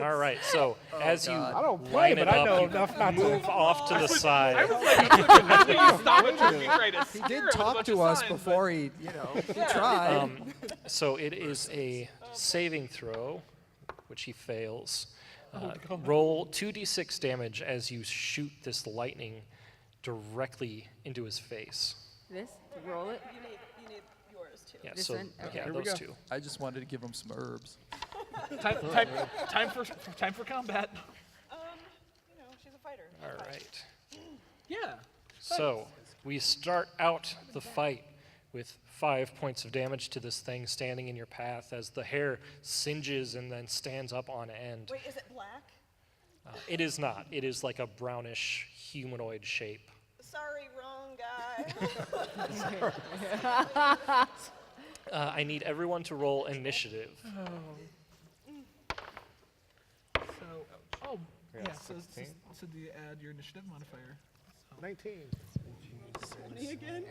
All right, so as you God. I don't play, line it but I up, know you enough not to. move off to the side. I was like, that's when you stop it from being right. He did talk to us before he tried. So it is a saving throw, which he fails. Roll 2d6 damage as you shoot this lightning directly into his face. This? To roll it? You need yours too. Yeah, This so one? Okay. yeah, Here we those go. two. I just wanted to give him some herbs. Time for combat. She's a fighter. All right. Yeah. So we start out the fight with 5 points of damage to this thing standing in your path as the hair singes and then stands up on end. Wait, is it black? It is not. It is like a brownish humanoid shape. Sorry, wrong guy. I need everyone to roll initiative. Yeah, Yeah, so, 16. so do you add your initiative modifier? 19. Me again?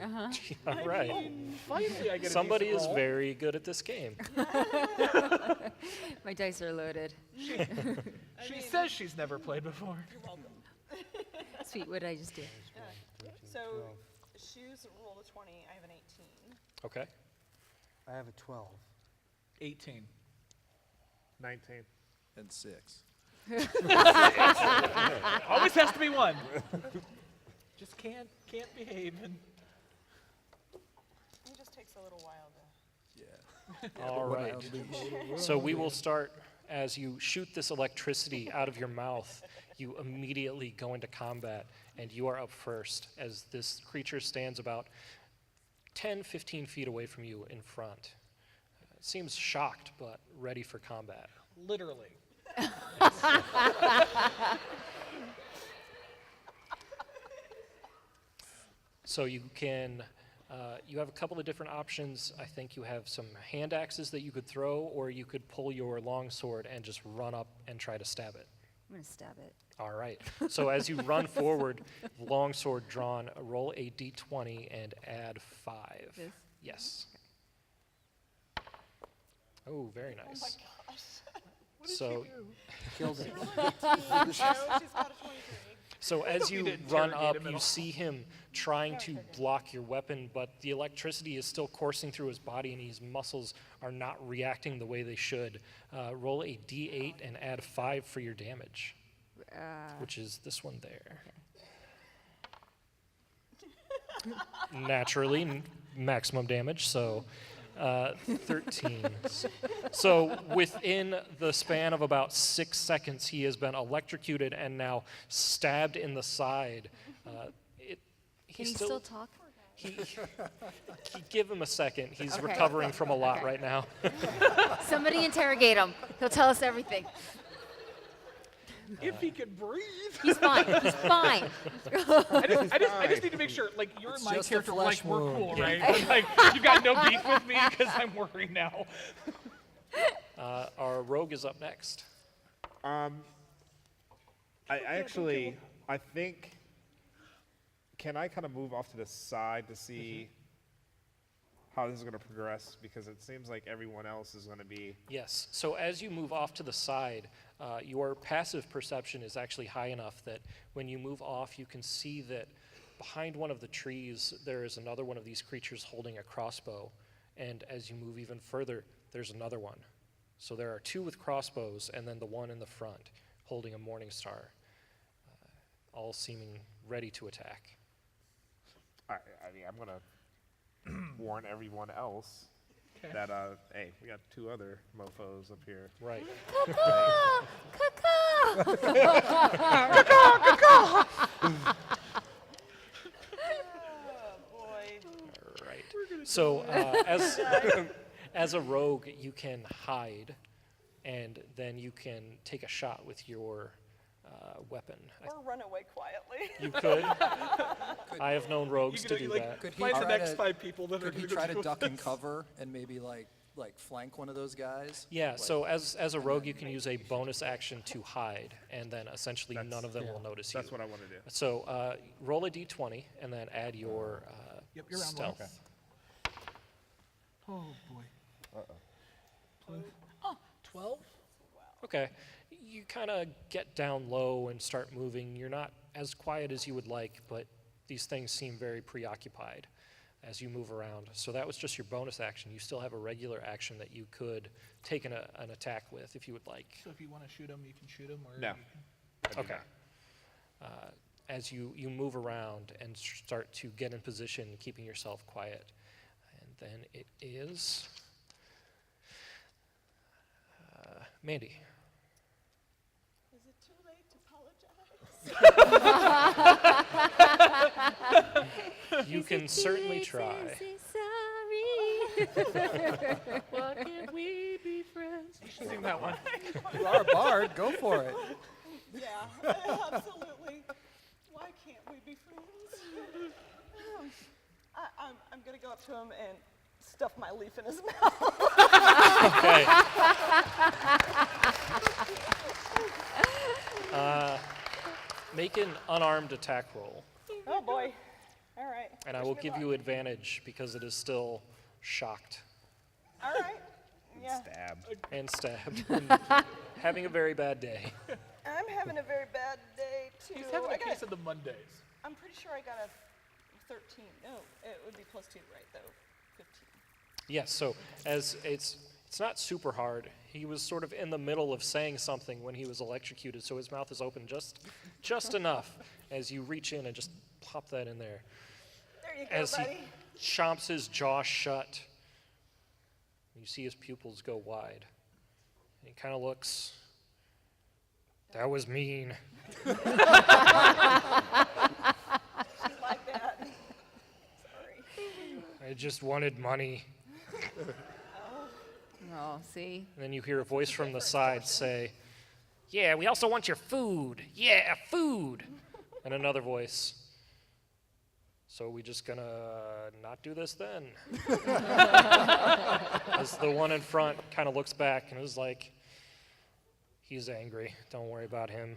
All right. Finally, I get Somebody a decent is roll. very good at this game. My dice are loaded. She says she's never played before. You're welcome. Sweet, what did I just do? So, shoes roll a 20. I have an 18. Okay. I have a 12. 18. 19. And 6. Always has to be one. Just can't behave. And a little while to. Yeah. All When I right. unleash. So we will start as you shoot this electricity out of your mouth. You immediately go into combat, and you are up first as this creature stands about 10, 15 feet away from you in front. Seems shocked, but ready for combat. Literally. So you can, you have a couple of different options. I think you have some hand axes that you could throw, or you could pull your longsword and just run up and try to stab it. I'm gonna stab it. All right. So as you run forward, longsword drawn, roll a d20 and add 5. This? Yes. Oh, very nice. Oh my gosh. What did So, she do? Killed it. No, she's got a 23. so as you need to run interrogate up, him at you all. see him trying to block your weapon, but the electricity is still coursing through his body, and his muscles are not reacting the way they should. Roll a d8 and add 5 for your damage, which is this one there. Naturally, maximum damage, so 13. So within the span of about 6 seconds, he has been electrocuted and now stabbed in the side. Can he still talk? He, give him a second. He's Okay. recovering from a lot Okay. right now. Somebody interrogate him. He'll tell us everything. If he could breathe. He's fine. He's fine. I just need to make sure, like, you and my just a character, like, flesh we're wound. cool, Yeah. right? But, like, you got no beef with me because I'm worried now. Our rogue is up next. I actually, I think, can I kind of move off to the side to see how this is going to progress? Because it seems like everyone else is going to be. Yes. So as you move off to the side, your passive perception is actually high enough that when you move off, you can see that behind one of the trees, there is another one of these creatures holding a crossbow. And as you move even further, there's another one. So there are 2 with crossbows, and then the one in the front holding a morning star, all seeming ready to attack. I mean, I'm going to warn everyone else that, hey, we got 2 other mofos up here. Right. Right. So as a rogue, you can hide, and then you can take a shot with your weapon. Or run away quietly. You could. I have known rogues to do that. Could he Find the try next to- 5 people that are Could he gonna try go to duck with and us. cover and maybe like flank one of those guys? Yeah, Like- so as a rogue, you can use a bonus action to hide, and then essentially none of them will notice you. That's what I want to do. So roll a d20, and then add your Yep, you're round one. stealth. Oh, boy. 12? Okay. You kind of get down low and start moving. You're not as quiet as you would like, but these things seem very preoccupied as you move around. So that was just your bonus action. You still have a regular action that you could take an attack with if you would like. So if you want to shoot him, you can shoot him, or No. you can... Okay. As you move around and start to get in position, keeping yourself quiet. And then it is Mandy. Is it too late to apologize? You can certainly try. Why can't we be friends? You should sing that one. You are a bard. Go for it. Yeah, absolutely. Why can't we be friends? I'm gonna go up to him and stuff my leaf in his mouth. Okay. Make an unarmed attack roll, Oh boy. All right. and I will give you advantage because it is still shocked All right. Yeah. Stabbed. and stabbed and having a very bad day. I'm having a very bad day too. He's having I a got case of the Mondays. I'm pretty sure I got a 13. No, it would be +2, right? Though 15. Yes, so as it's not super hard. He was sort of in the middle of saying something when he was electrocuted, so his mouth is open just enough as you reach in and just pop that in there. There you go, As he buddy. chomps his jaw shut. You see his pupils go wide. And he kind of looks, that was mean. Like that. Sorry. I just wanted money. Oh, see? And then you hear a voice from the side say, yeah, we also want your food. Yeah, food. And another voice, so are we just gonna not do this then? As the one in front kind of looks back and is like, he's angry. Don't worry about him.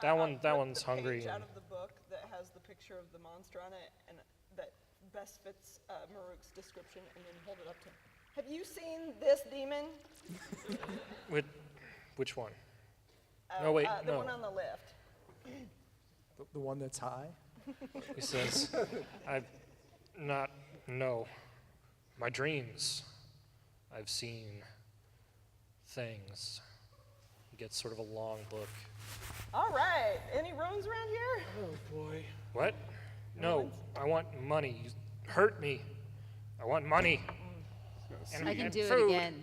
That one's hungry. Page out and- of the book that has the picture of the monster on it, and that best fits Maruk's description, and then hold it up to him. Have you seen this demon? Which one? No, wait, The no. one on the left. The one that's high? He says, no. My dreams, I've seen things. He gets sort of a long look. All right. Any runes around here? Oh boy. What? No, I want money. You hurt me. I want money. And, I can and do food. it again.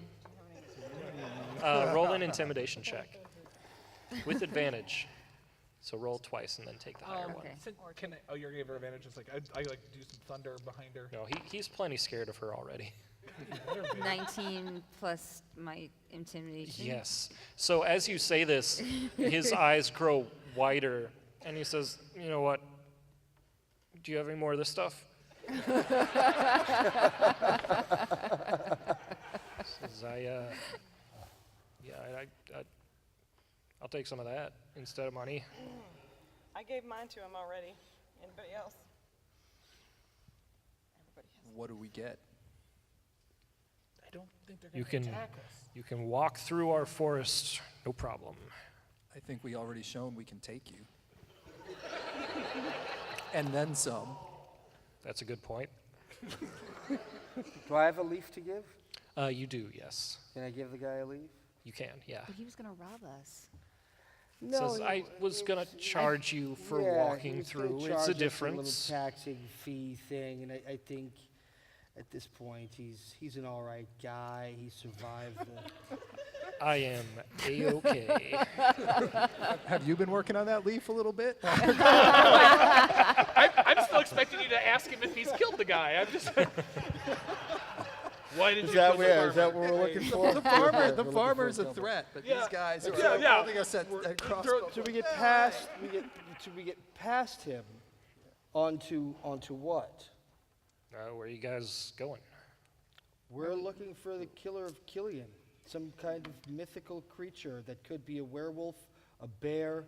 Roll an intimidation check with advantage. So roll twice and then take the higher one. Okay. Can I, oh, you're giving her advantage. It's like I like do some thunder behind her. No, he's plenty scared of her already. 19 plus my intimidation. Yes. So as you say this, his eyes grow wider, and he says, "You know what? Do you have any more of this stuff?" Says, I'll take some of that instead of money. I gave mine to him already. Anybody else? Everybody has. What do we get? I don't think they're You going to can attack us. you can walk through our forest, no problem. I think we already shown we can take you. And then some. That's a good point. Do I have a leaf to give? You do, yes. Can I give the guy a leaf? You can, yeah. But he was going to rob us. Says, I was gonna charge you for Yeah, he walking was gonna through. It's charge a us difference. little taxing fee thing, and I think at this point he's an all right guy. He survived the. I am A-okay. Have you been working on that leaf a little bit? I'm still expecting you to ask him if he's killed the guy. I'm just. Why did Is you that kill the where? Is that farmer? what we're looking for? The farmer's a threat, but Yeah. these guys are Yeah, yeah. holding us at crossbow. Should we get past? Should we get past him? Onto what? Where are you guys going? We're looking for the killer of Killian, some kind of mythical creature that could be a werewolf, a bear.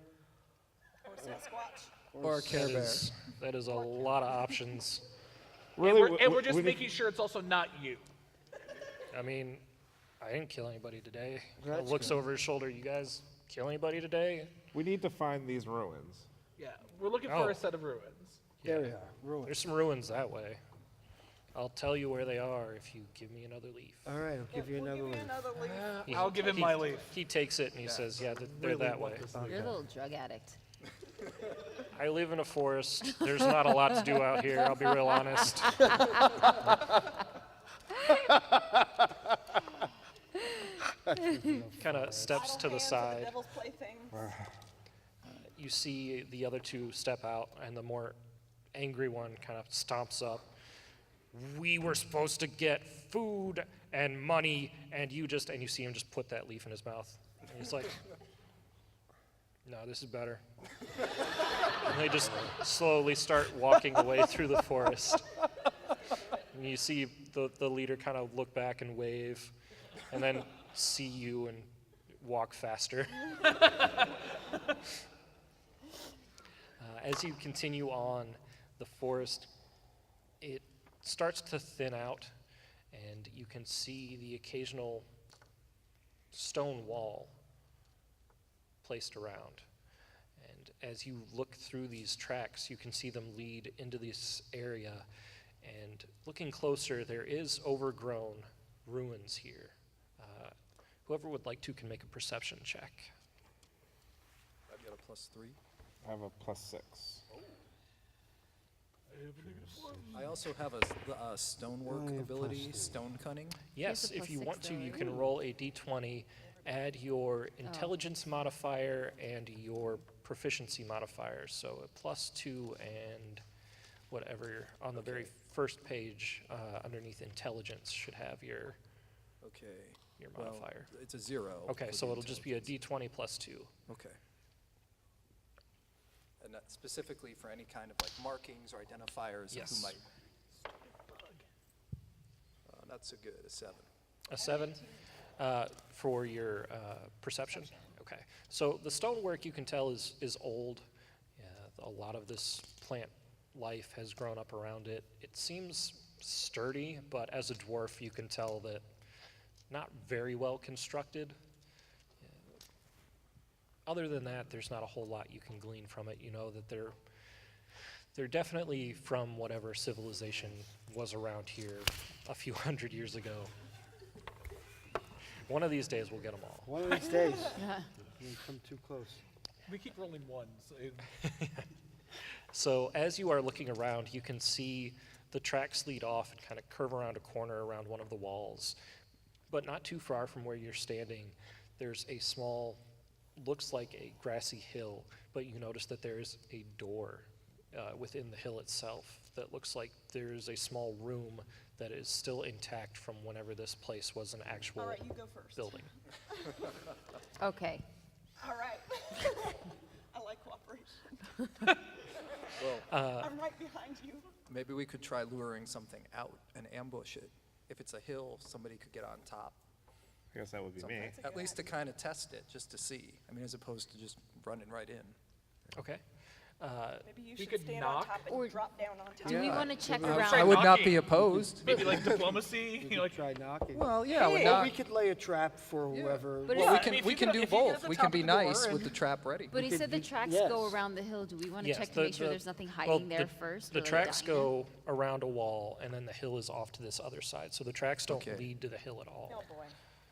Or Sasquatch. Or a Care Bear. That is a lot of options. And we're just making sure it's also not you. I mean, I didn't kill anybody today. That's Looks good. over his shoulder. You guys kill anybody today? We need to find these ruins. Yeah, we're looking Oh. for a set of ruins. There we are. Ruin. There's some ruins that way. I'll tell you where they are if you give me another leaf. All right, I'll give you We'll another give you leaf. another leaf. He- I'll give him he- my leaf. He takes it and he says, yeah, they're Really that want way. this leaf. You're a little drug addict. I live in a forest. There's not a lot to do out here, I'll be real honest. Kind of steps to the Idle hands are side. devil's plaything. You see the other two step out, and the more angry one kind of stomps up. We were supposed to get food and money, and you see him just put that leaf in his mouth. And he's like, no, this is better. And they just slowly start walking away through the forest. And you see the leader kind of look back and wave, and then see you and walk faster. As you continue on, the forest, it starts to thin out, and you can see the occasional stone wall placed around. And as you look through these tracks, you can see them lead into this area. And looking closer, there is overgrown ruins here. Whoever would like to can make a perception check. I've got a +3. I have a +6. I also have a stonework ability, stone cunning. Yes, Here's a if you +6 want to, though. you can roll a d20, add your intelligence modifier and your proficiency modifier. So a +2 and whatever on the very first page underneath intelligence should have your Okay. Your modifier. Well, it's a 0. Okay, for so the it'll just be a intelligence. d20 plus 2. Okay. And that specifically for any kind of like markings or identifiers of Yes. who might. Not so good, a 7. A 7 for your perception? Okay. So the stonework you can tell is old. Yeah, a lot of this plant life has grown up around it. It seems sturdy, but as a dwarf you can tell that not very well constructed. Other than that, there's not a whole lot you can glean from it. You know that they're definitely from whatever civilization was around here a few hundred years ago. One of these days we'll get them all. One of these days. You come too close. We keep rolling ones. So as you are looking around, you can see the tracks lead off and kind of curve around a corner around one of the walls. But not too far from where you're standing, there's a small, looks like a grassy hill, but you notice that there's a door within the hill itself that looks like there's a small room that is still intact from whenever this place was an actual All right, you go first. building. Okay. All right. I like cooperation. I'm right behind you. Maybe we could try luring something out and ambush it. If it's a hill, somebody could get on top. I guess that would be Something. me. At least to kind of test it, just to see. I mean, as opposed to just running right in. Okay. Maybe you We should could stand knock. on top and Or drop down on top. Do we Yeah, want to check maybe we around? try I would not knocking. be opposed. Maybe like diplomacy. We could try knocking. Well, yeah, we're Or not. we could lay a trap for whoever. But Well, Yeah, we I can mean, if we you can get- do if you get both. to We the can top be of the door nice with and- the trap ready. But he could- said the you- tracks yes. go around the hill. Do we want to Yes, check to make sure there's nothing hiding there the, first? The or like tracks down here? go around a wall, and then the hill is off to this other side. So the tracks don't Okay. lead to the hill at all. Oh, boy.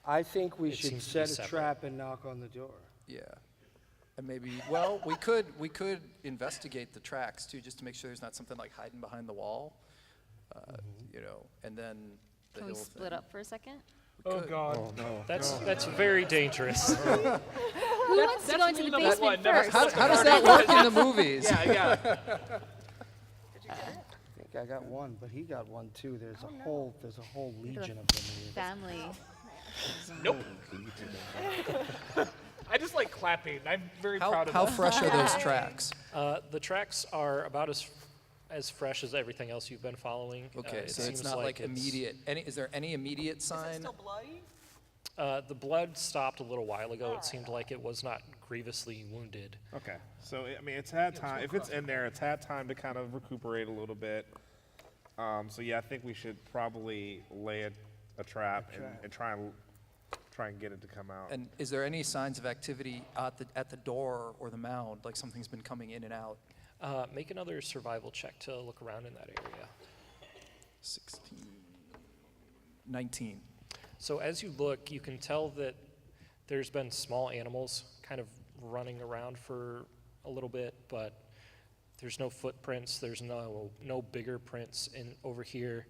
I think we It should seems to be set a separate. trap and knock on the door. Yeah. And maybe, well, we could investigate the tracks too, just to make sure there's not something like hiding behind the wall, you know, and then the Can we hill split thing. up for a second? Oh could. God. Oh, no. That's very dangerous. Who wants to go into the rule number basement one, never first? How does that work in the movies? Yeah. I think I got one, but he got one too. There's a whole legion of them here. Family. Nope. I just like clapping. I'm very How, proud of how that. fresh are those tracks? The tracks are about as fresh as everything else you've been following. Okay, It so it's seems not like it's- immediate. Is there any immediate Is it sign? still bloody? The blood stopped a little while ago. It seemed like it was not grievously wounded. Okay, so I mean, it's had time. If it's in there, it's had time to kind of recuperate a little bit. So yeah, I think we should probably lay a trap and try and get it to come out. And is there any signs of activity at the door or the mound, like something's been coming in and out? Make another survival check to look around in that area. 16, 19. So as you look, you can tell that there's been small animals kind of running around for a little bit, but there's no footprints. There's no bigger prints in over here.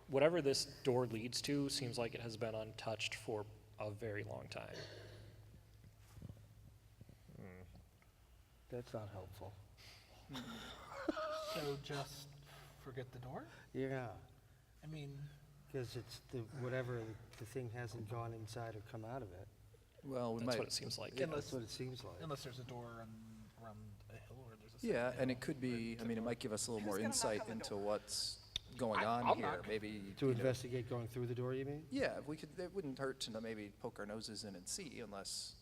Whatever this door leads to seems like it has been untouched for a very long time. That's not helpful. So just forget the door? Yeah, I mean, because it's whatever the thing hasn't gone inside or come out of it. Well, we That's might. what it seems like. Yeah. That's what it seems like. unless there's a door around a hill or there's a Yeah, separate and hill. it could be. I mean, it might give us a little more Who's gonna knock insight on the into door? what's going on I'll here. knock. Maybe To you know, investigate going through the door, you mean? Yeah, we could. It wouldn't hurt to maybe poke our noses in and see, unless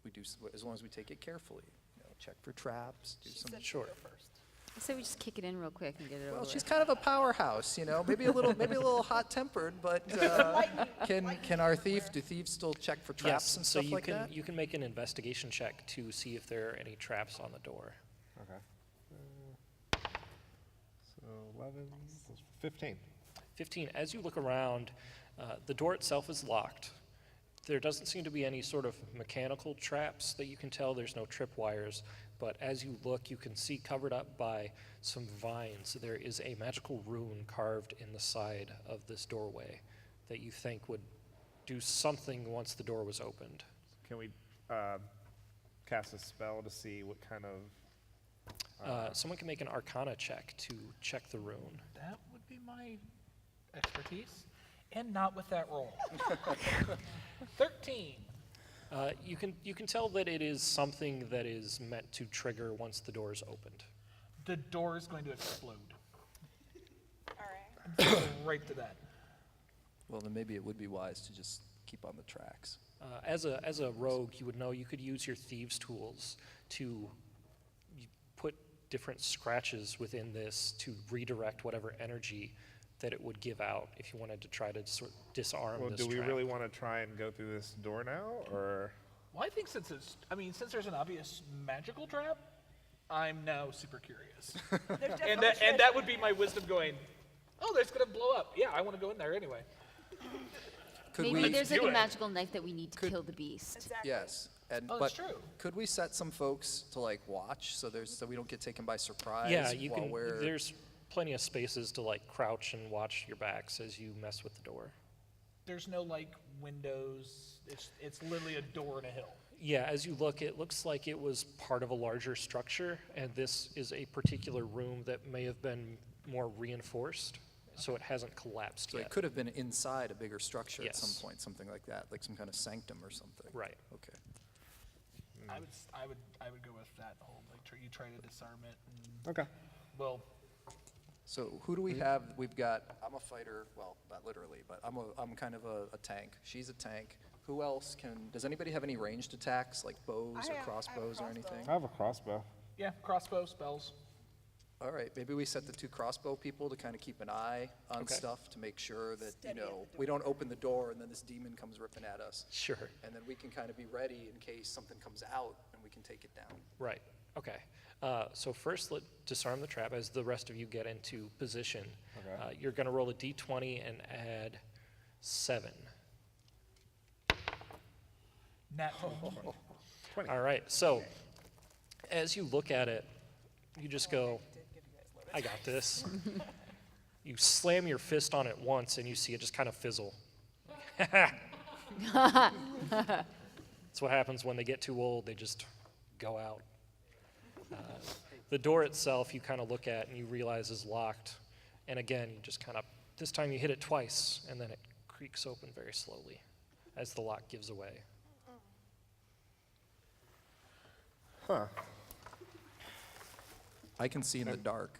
we do. As long as we take it carefully, check for traps, do She some. said Sure. she'd go first. I say we just kick it in real quick and get it over Well, with. she's kind of a powerhouse, maybe a little hot-tempered, but can our thief? Do thieves still check for traps Yes, and so stuff you like can that? you can make an investigation check to see if there are any traps on the door. Okay. So 11, plus 15. 15. As you look around, the door itself is locked. There doesn't seem to be any sort of mechanical traps that you can tell. There's no tripwires, but as you look, you can see covered up by some vines, there is a magical rune carved in the side of this doorway that you think would do something once the door was opened. Can we cast a spell to see what kind of... Someone can make an Arcana check to check the rune. That would be my expertise, and not with that roll. 13. You can tell that it is something that is meant to trigger once the door is opened. The door is going to explode. All right. Right to that. Well, then maybe it would be wise to just keep on the tracks. As a rogue, you would know you could use your thieves' tools to put different scratches within this to redirect whatever energy that it would give out if you wanted to try to sort of disarm Well, this do we trap. really want to try and go through this door now, or... Well, I think since there's an obvious magical trap, I'm now super curious. There's and definitely that would be my wisdom going, oh, there's gonna blow up. Yeah, I want to go in there anyway. Could Maybe we? there's like do a it. magical knife that we need to kill the beast. Exactly. Yes, and Oh, but that's true. could we set some folks to like watch so we don't get taken by surprise? Yeah, you while can. we're... There's plenty of spaces to like crouch and watch your backs as you mess with the door. There's no like windows. It's literally a door in a hill. Yeah, as you look, it looks like it was part of a larger structure, and this is a particular room that may have been more reinforced, so it hasn't collapsed So yet. it could have been inside a bigger structure at Yes. some point, something like that, like some kind of sanctum or something. Right. Okay. I would go with that whole like you try to disarm it. And, Okay. well, So who do we have? We've got. I'm a fighter. Well, not literally, but I'm kind of a tank. She's a tank. Who else can? Does anybody have any ranged attacks like bows I or have a crossbows or crossbow. anything? I have a crossbow. yeah, crossbow spells. All right, maybe we set the 2 crossbow people to kind of keep an eye on Okay. stuff to make sure that Steady at the we don't open the door and then this demon comes ripping at us, Sure. and then we can kind of be ready in case something comes out and we can take it down. Right. Okay. So first, let's disarm the trap as the rest of you get into position. Okay. You're going to roll a d20 and add 7. Nat 20. All right. So as you look at it, you just go, I got this. You slam your fist on it once, and you see it just kind of fizzle. That's what happens when they get too old. They just go out. The door itself, you kind of look at and you realize is locked. And again, you just kind of, this time you hit it twice, and then it creaks open very slowly as the lock gives away. Huh. I can see in the dark.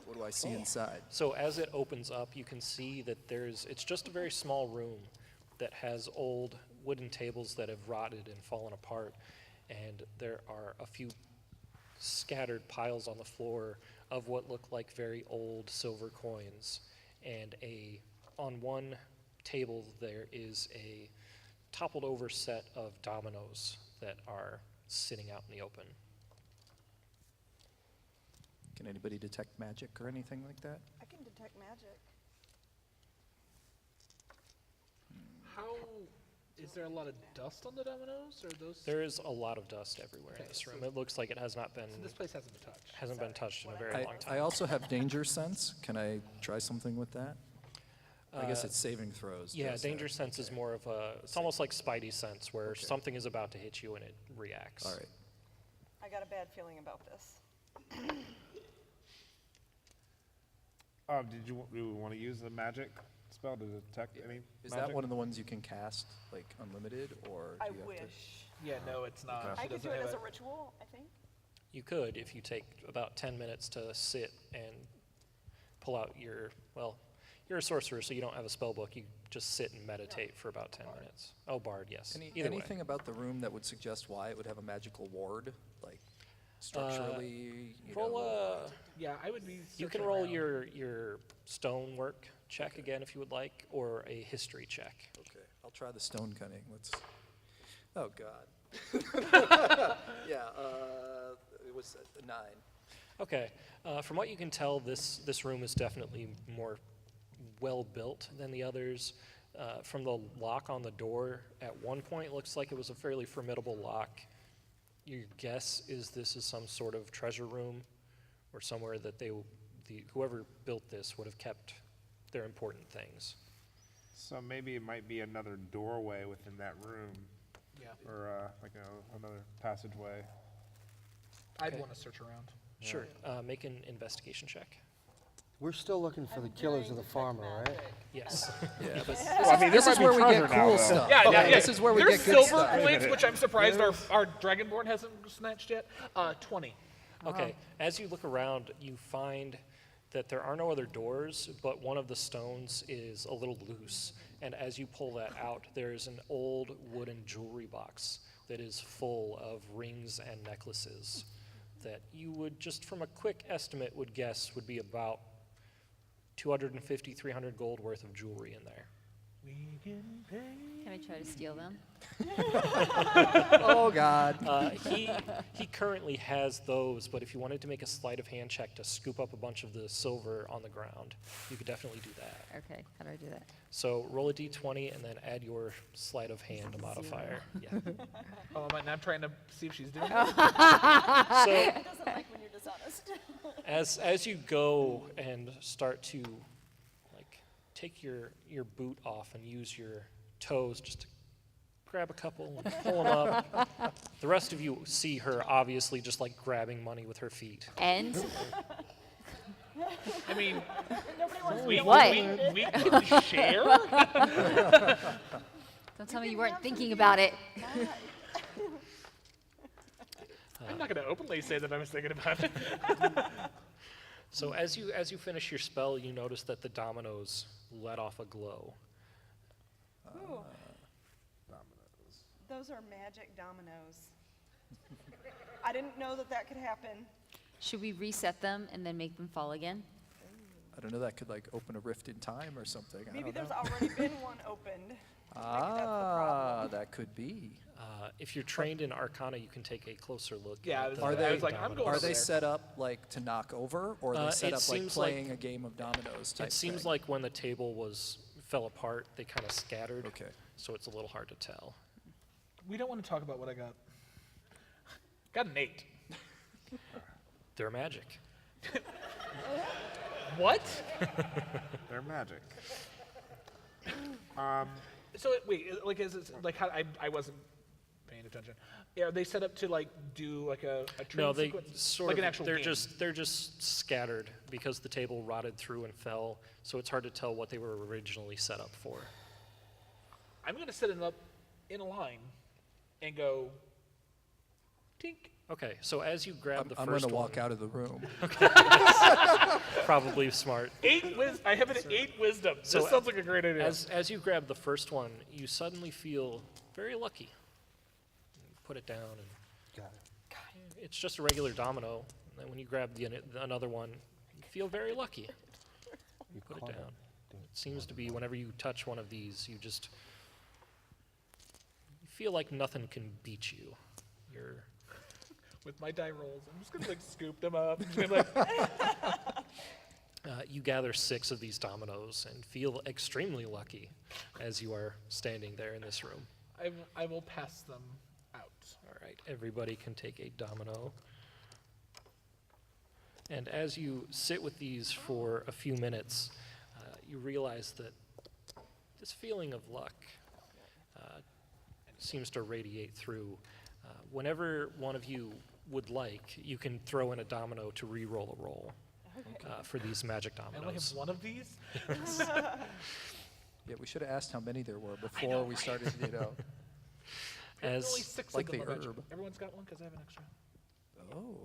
What do I see inside? So as it opens up, you can see that it's just a very small room that has old wooden tables that have rotted and fallen apart. And there are a few scattered piles on the floor of what look like very old silver coins. And on one table, there is a toppled over set of dominoes that are sitting out in the open. Can anybody detect magic or anything like that? I can detect magic. How is there a lot of dust on the dominoes, or those? There is a lot of dust everywhere in Okay, this room. so- It looks like it has not been So this place hasn't been touched. touched in a very long time. I also have danger sense. Can I try something with that? I guess it's saving throws. Yeah, does danger that. sense is more of it's almost like Spidey sense, where something is about to hit you and it reacts. All right. I got a bad feeling about this. Do you want to use the magic spell to detect any Is magic? that one of the ones you can cast, like unlimited, or do I you have to? wish. Yeah, no, it's not. Okay. She I could do doesn't it have as a ritual, I think. You could, if you take about 10 minutes to sit and pull out you're a sorcerer, so you don't have a spell book. You just sit and meditate for about 10 minutes. Oh, bard, yes. Either way. Anything about the room that would suggest why it would have a magical ward, like structurally? Yeah, I would be. You can searching roll around. your stonework check again if you would like, or a history check. Okay, I'll try the stone cutting. Let's. Oh God. Yeah, it was a 9. Okay. From what you can tell, this room is definitely more well built than the others. From the lock on the door, at one point, it looks like it was a fairly formidable lock. your guess is this is some sort of treasure room or somewhere that whoever built this would have kept their important things. So maybe it might be another doorway within that room, Yeah. or another passageway. I'd Okay. want to search around. Sure. Make an investigation check. We're still looking for the killers of the farmer, right? Yes. Yeah, but Well, I mean, this there is might where be we get treasure now, cool though. stuff. Yeah, yeah, yeah. This is where we There's get good silver stuff. coins, which I'm surprised our Dragonborn hasn't snatched yet. 20. Okay, as you look around, you find that there are no other doors, but one of the stones is a little loose. And as you pull that out, there's an old wooden jewelry box that is full of rings and necklaces that you would, just from a quick estimate, would guess would be about 250, 300 gold worth of jewelry in there. Can I try to steal them? Oh, God. He currently has those, but if you wanted to make a sleight of hand check to scoop up a bunch of the silver on the ground, you could definitely do that. Okay, how do I do that? So roll a d20 and then add your sleight of hand modifier. Yeah. Oh, I'm trying to see if she's doing it. So Doesn't like when you're dishonest. as you go and start to like take your boot off and use your toes just to grab a couple and pull them up, the rest of you see her obviously just like grabbing money with her feet. And I mean, Nobody wants to we, know What? we can share? don't tell me you weren't thinking about it. I'm not going to openly say that I was thinking about it. So as you finish your spell, you notice that the dominoes let off a glow. Ooh. Those are magic dominoes. I didn't know that could happen. Should we reset them and then make them fall again? I don't know, that could like open a rift in time or something. I Maybe don't there's know. already been one opened. Ah, that could be. If you're trained in Arcana, you can take a closer look. Yeah, at the I was like, I'm going Are over they there. set up like to knock over, or are they set it up like seems like- playing a game of dominoes type It seems thing? like when the table fell apart, they kind of scattered. Okay. So it's a little hard to tell. We don't want to talk about what I got. Got an 8. They're magic. What? They're magic. So wait, like is it like how I wasn't paying attention. Are they set up to like do like a train No, they sequence? sort like of. an actual they're game? just scattered because the table rotted through and fell. So it's hard to tell what they were originally set up for. I'm gonna set it up in a line and go tink. Okay, so as you grab the I'm first going to one, walk out of the room. probably smart. I have an 8 wisdom. So this sounds like a great idea. As you grab the first one, you suddenly feel very lucky. You put it down, and Got it. it's just a regular domino. And then when you grab another one, you feel very lucky. You put it caught down. It seems to be whenever you touch one of these, you feel like nothing can beat you. You're With my die rolls, I'm just gonna like scoop them up. I'm just gonna be like, you gather 6 of these dominoes and feel extremely lucky as you are standing there in this room. I will pass them out. All right, everybody can take a domino. And as you sit with these for a few minutes, you realize that this feeling of luck seems to radiate through. Whenever one of you would like, you can throw in a domino to re-roll a roll for these magic I only have dominoes. one of these. Yeah, we should have asked how many there were before we started, you know. There's As only 6 like of them the are magic. herb. Everyone's got one because I have an extra. Oh.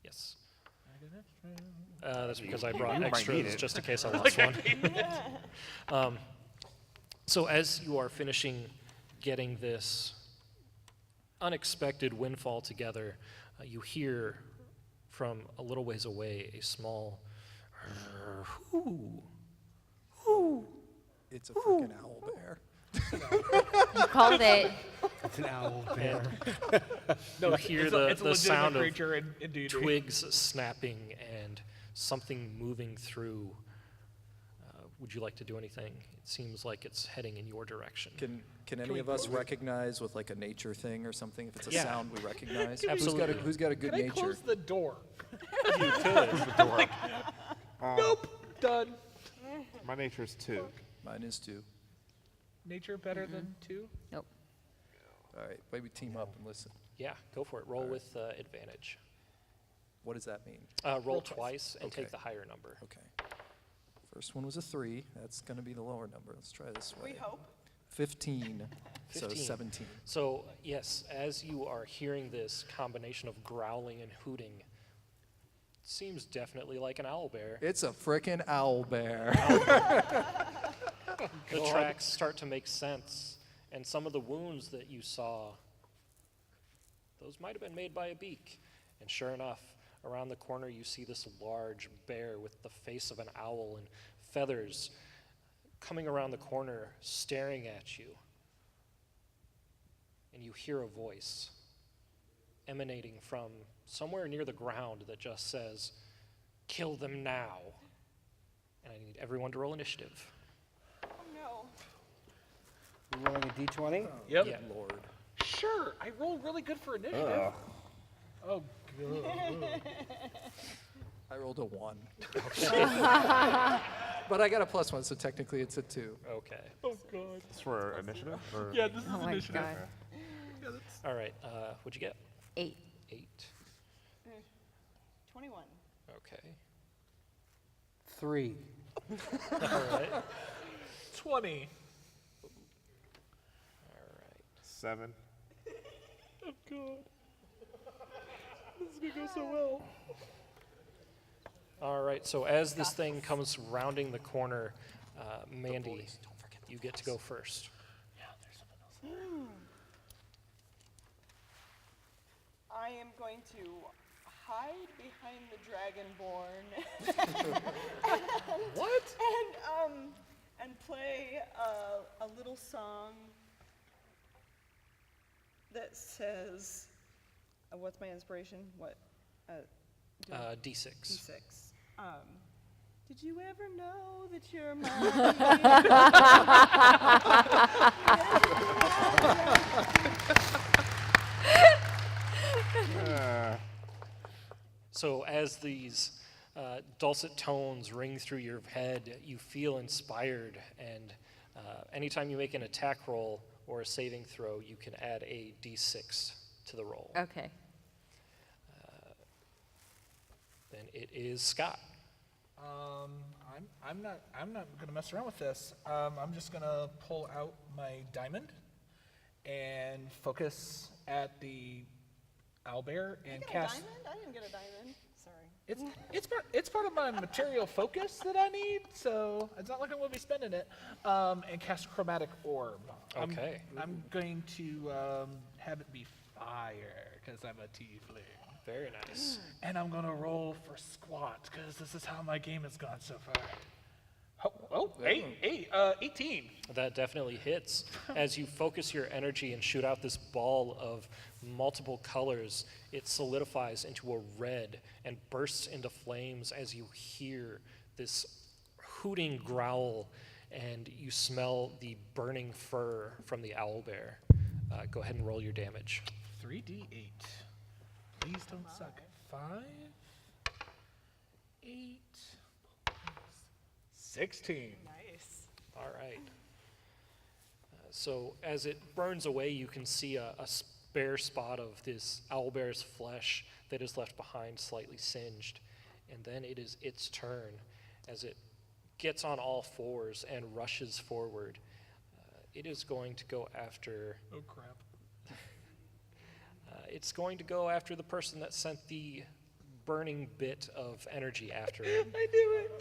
yes, I got an extra. that's because I brought You might need extras it. just in case I lost one. So as you are finishing getting this unexpected windfall together, you hear from a little ways away a small hoo. It's a freaking owl bear. You called it. It's an owl And No, you hear it's the a legitimate sound of creature in D&D. twigs snapping and something moving through would you like to do anything? It seems like it's heading in your direction. Can any of us recognize with like a nature thing or something, if it's a Yeah. sound we recognize? Absolutely. Who's got a good Can I nature? close the door? You could. Nope. Done. My nature is 2. Mine is 2. Nature better than 2? Nope. All right, maybe team up and listen. Yeah, go for it. Roll with advantage. What does that mean? Roll twice and take Okay. the higher number. Okay. First one was a 3. That's going to be the lower number. Let's try this way. We hope. 15. So 15. 17. So, yes, as you are hearing this combination of growling and hooting, seems definitely like an owlbear. It's a frickin' owl bear. The tracks start to make sense, and some of the wounds that you saw, those might have been made by a beak. And sure enough, around the corner you see this large bear with the face of an owl and feathers coming around the corner, staring at you. And you hear a voice emanating from somewhere near the ground that just says, "Kill them now." And I need everyone to roll initiative. Oh no. You're rolling a d20? Yep. Yeah. Lord. Sure. I rolled really good for initiative. Oh, good. I rolled a 1. But I got a +1, so technically it's a 2. Okay. Oh, God. It's for initiative? Or? Yeah, this is Oh my initiative. God. All right. What'd you get? 8. 8. 21. Okay. 3. All right. 20. All right. 7. Oh, God. This is going to go so well. All right. So as this thing comes rounding the corner, Mandy, you get to go first. I am going to hide behind the Dragonborn. What? And play a little song that says, what's my inspiration? What? D6. D6. Did you ever know that you're mine? So as these dulcet tones ring through your head, you feel inspired, and anytime you make an attack roll or a saving throw, you can add a d6 to the roll. Okay. Then it is Scott. I'm not gonna mess around with this. I'm just gonna pull out my diamond and focus at the owlbear and You got cast. a diamond? I didn't get a diamond. Sorry. It's part of my material focus that I need, so it's not like I'm gonna be spending it. And cast chromatic orb. Okay. I'm going to have it be fire because I'm a tiefling. Very nice. And I'm gonna roll for squat because this is how my game has gone so far. 18. That definitely hits. As you focus your energy and shoot out this ball of multiple colors, it solidifies into a red and bursts into flames as you hear this hooting growl and you smell the burning fur from the owlbear. Go ahead and roll your damage. 3d8. Please don't suck. 5, 8, 16. Nice. All right. So as it burns away, you can see a bare spot of this owlbear's flesh that is left behind, slightly singed. And then it is its turn as it gets on all fours and rushes forward. It is going to go after... Oh, crap. It's going to go after the person that sent the burning bit of energy after it. I knew it.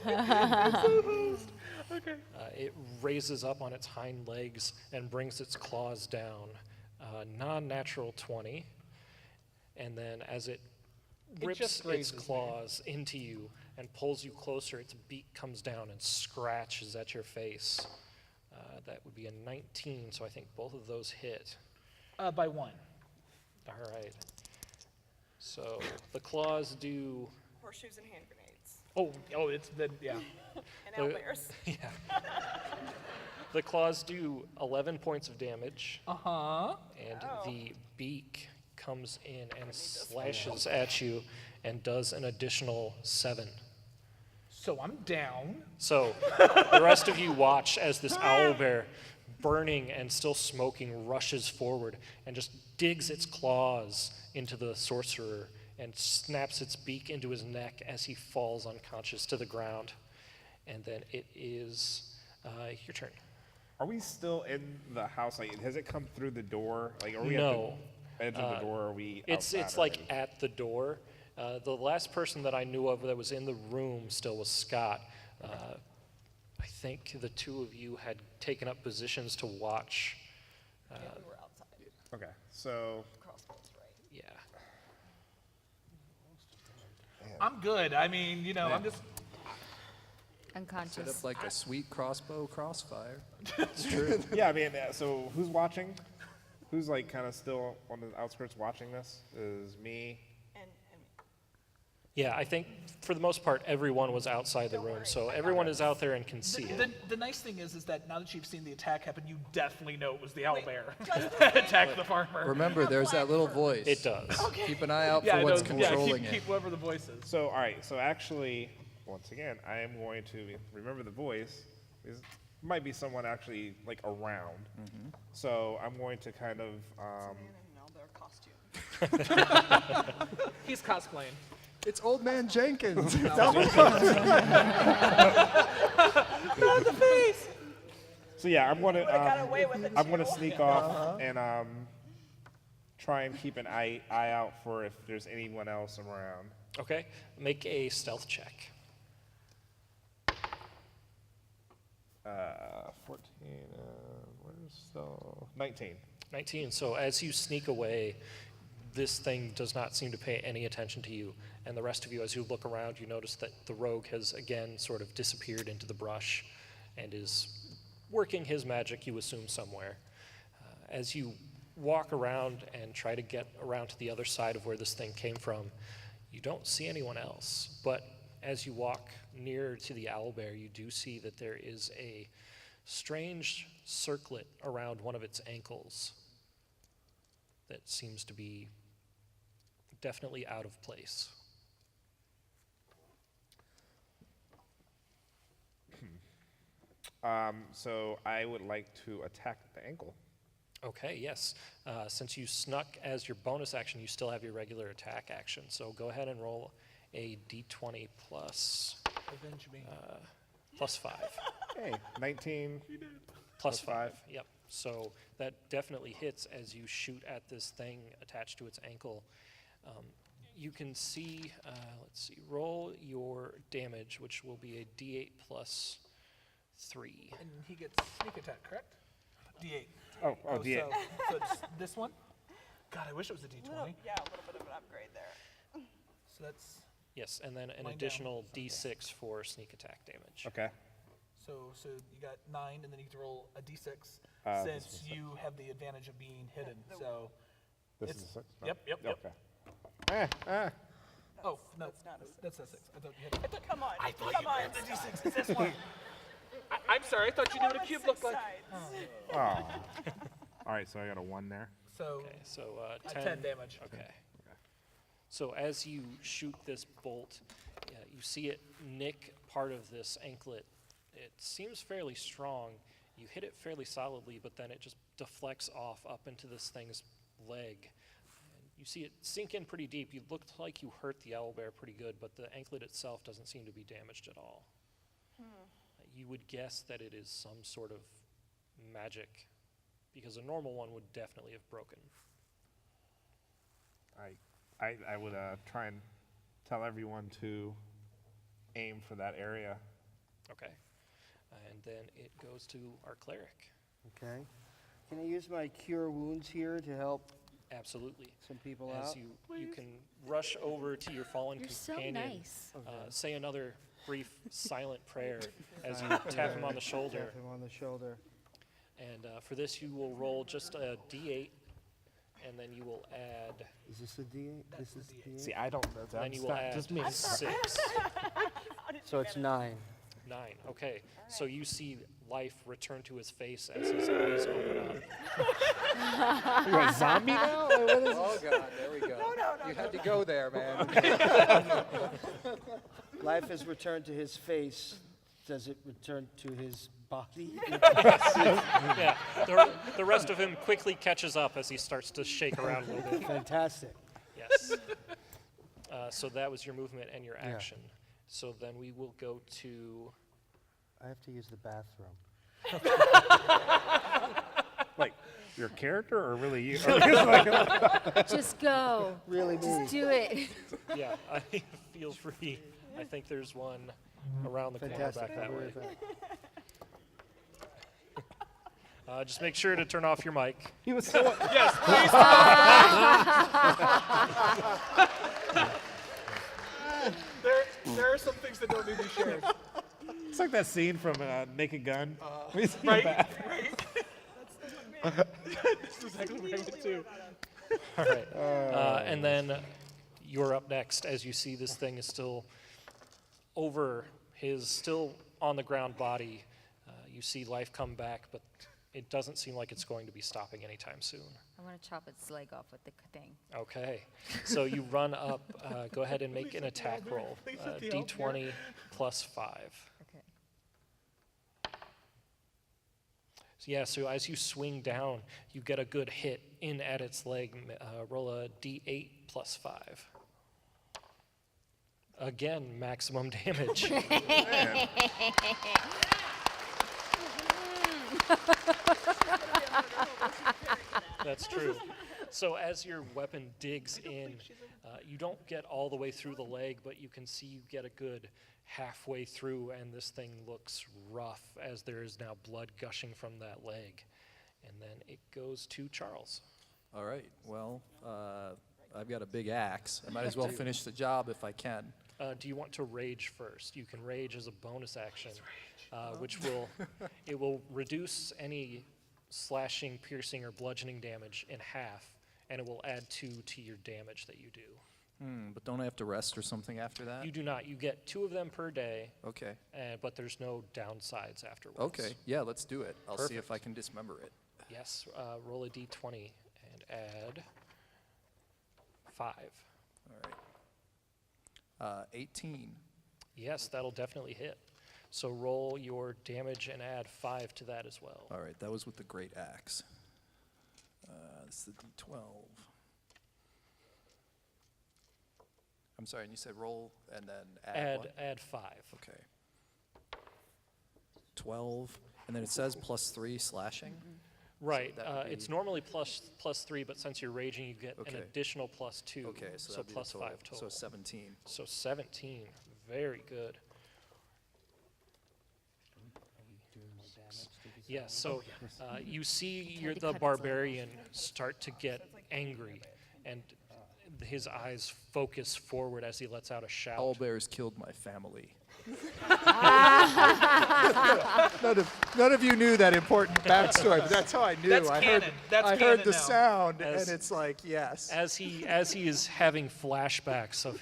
I'm so host. Okay. It raises up on its hind legs and brings its claws down. Non-natural 20. And then as it rips just its grazes me. claws into you and pulls you closer, its beak comes down and scratches at your face. That would be a 19, so I think both of those hit. By 1. All right. So the claws do Horseshoes and hand grenades. It's the, yeah. And owlbears. Yeah. The claws do 11 points of damage. Uh-huh. And the beak comes in and slashes at you and does an additional 7. So I'm down. So the rest of you watch as this owlbear, burning and still smoking, rushes forward and just digs its claws into the sorcerer and snaps its beak into his neck as he falls unconscious to the ground. And then it is your turn. Are we still in the house? Like, has it come through the door? Like, are we No. at the edge of the door? Or are we It's outside like already? at the door. The last person that I knew of that was in the room still was Scott. I think the two of you had taken up positions to watch. Yeah, we were outside. Okay, so Crossbows, right? Yeah. I'm good. I mean, you know, I'm just. Set Unconscious. up like a sweet crossbow crossfire. it's true. Yeah, I mean, so who's watching? Who's like kind of still on the outskirts watching this? Is me. And Yeah, I think for the most part, everyone was outside the room, so everyone is out there and can see it. The nice thing is that now that you've seen the attack happen, you definitely know it was the owlbear that attacked the farmer. Remember, there's that little voice. It does. Keep an eye out Yeah, for what's no, controlling keep it. whoever the voice is. So, all right, so actually, once again, I am going to remember the voice. It might be someone actually like around. So I'm going to kind of, in an owlbear costume. He's cosplaying. It's Old Man Jenkins. so yeah, I'm going to, got away with it I'm going to too. sneak off and try and keep an eye out for if there's anyone else around. Okay, make a stealth check. 14, where's still 19. 19. So as you sneak away, this thing does not seem to pay any attention to you. And the rest of you, as you look around, you notice that the rogue has again sort of disappeared into the brush and is working his magic, you assume, somewhere. As you walk around and try to get around to the other side of where this thing came from, you don't see anyone else. But as you walk near to the owlbear, you do see that there is a strange circlet around one of its ankles that seems to be definitely out of place. So I would like to attack the ankle. Okay, yes. Since you snuck as your bonus action, you still have your regular attack action. So go ahead and roll a d20 plus, Avenge me. plus 5. Hey, 19. Plus 5, yep. So that definitely hits as you shoot at this thing attached to its ankle. You can see, let's see, roll your damage, which will be a d8 plus 3. And he gets sneak attack, correct? D8. Oh, D8. So it's this one? God, I wish it was a D20. Yeah, a little bit of an upgrade there. So that's, Yes, and then an Mine down. additional d6 for sneak attack damage. Okay. so you got 9, and then you get to roll a D6 This since was you have the advantage of being hidden. So, This It's- is a 6? yep. Okay. oh, no, That's not a 6. that's a 6. I thought you had it. Come on, I thought come you on. had the D6. It's this one. I'm sorry, I thought you knew what a cube looked like. Oh. All right, so I got a 1 there. So, Okay, so 10 damage. Okay. So as you shoot this bolt, you see it nick part of this anklet. It seems fairly strong. You hit it fairly solidly, but then it just deflects off up into this thing's leg. And you see it sink in pretty deep. You looked like you hurt the owlbear pretty good, but the anklet itself doesn't seem to be damaged at all. You would guess that it is some sort of magic, because a normal one would definitely have broken. I would try and tell everyone to aim for that area. Okay. And then it goes to our cleric. Okay. Can I use my cure wounds here to help Absolutely. some people As out? you can rush over to your fallen You're so companion, nice. say another brief silent prayer as you tap him on the shoulder. Tap him on the shoulder. And for this, you will roll just a d8, and then you will add, Is this a D8? This is D8? See, I don't know. then you That's will not add just me. 6. So it's 9. 9. Okay. So you see life return to his face as his eyes open up. You're a zombie now? Like, what is this? Oh, God, there we go. You had to go there, man. Life has returned to his face. Does it return to his body? Yeah. The rest of him quickly catches up as he starts to shake around a little bit. Fantastic. Yes. So that was your movement and your action. So then we will go to. I have to use the bathroom. Like, your character or really you? Just go. Really me. Just do it. Yeah, feel free. I think there's one around the corner Fantastic. back that I'll be way. right back. Just make sure to turn off your mic. He was so. Yes, please. There are some things that don't need to be shared. It's like that scene from Naked Gun. Right? Right? This is exactly what I did too. All right. And then you're up next as you see this thing is still over his still on the ground body. You see life come back, but it doesn't seem like it's going to be stopping anytime soon. I want to chop its leg off with the thing. Okay. So you run up. Go ahead and make an attack roll. D20 plus 5. Okay. So yeah, so as you swing down, you get a good hit in at its leg. Roll a D8 plus 5. Again, maximum damage. That's true. So as your weapon digs in, you don't get all the way through the leg, but you can see you get a good halfway through, and this thing looks rough as there is now blood gushing from that leg. And then it goes to Charles. All right, well, I've got a big axe. I might as well finish the job if I can. Do you want to rage first? You can rage as a bonus action, which will it will reduce any slashing, piercing, or bludgeoning damage in half, and it will add 2 to your damage that you do. But don't I have to rest or something after that? You do not. You get 2 of them per day, Okay. but there's no downsides afterwards. Okay, yeah, let's do it. I'll see if Perfect. I can dismember it. Yes. Roll a d20 and add 5. All right. 18. Yes, that'll definitely hit. So roll your damage and add 5 to that as well. All right, that was with the great axe. This is the D12. I'm sorry, and you said roll and then add what? Add 5. Okay. 12, and then it says +3 slashing? Right. that would It's be- normally plus 3, but since you're raging, you get an Okay. additional +2. Okay, so so that'd be the plus 5 total. So 17. So 17. Very good. Yeah, so you see Tried to the cut its barbarian start to get angry, and his eyes focus forward as he lets out a shout. Owlbears killed my family. none of you knew that important backstory, but that's how I knew. That's I canon. heard, That's I canon heard the now. sound, As- and it's like, yes. As he is having flashbacks of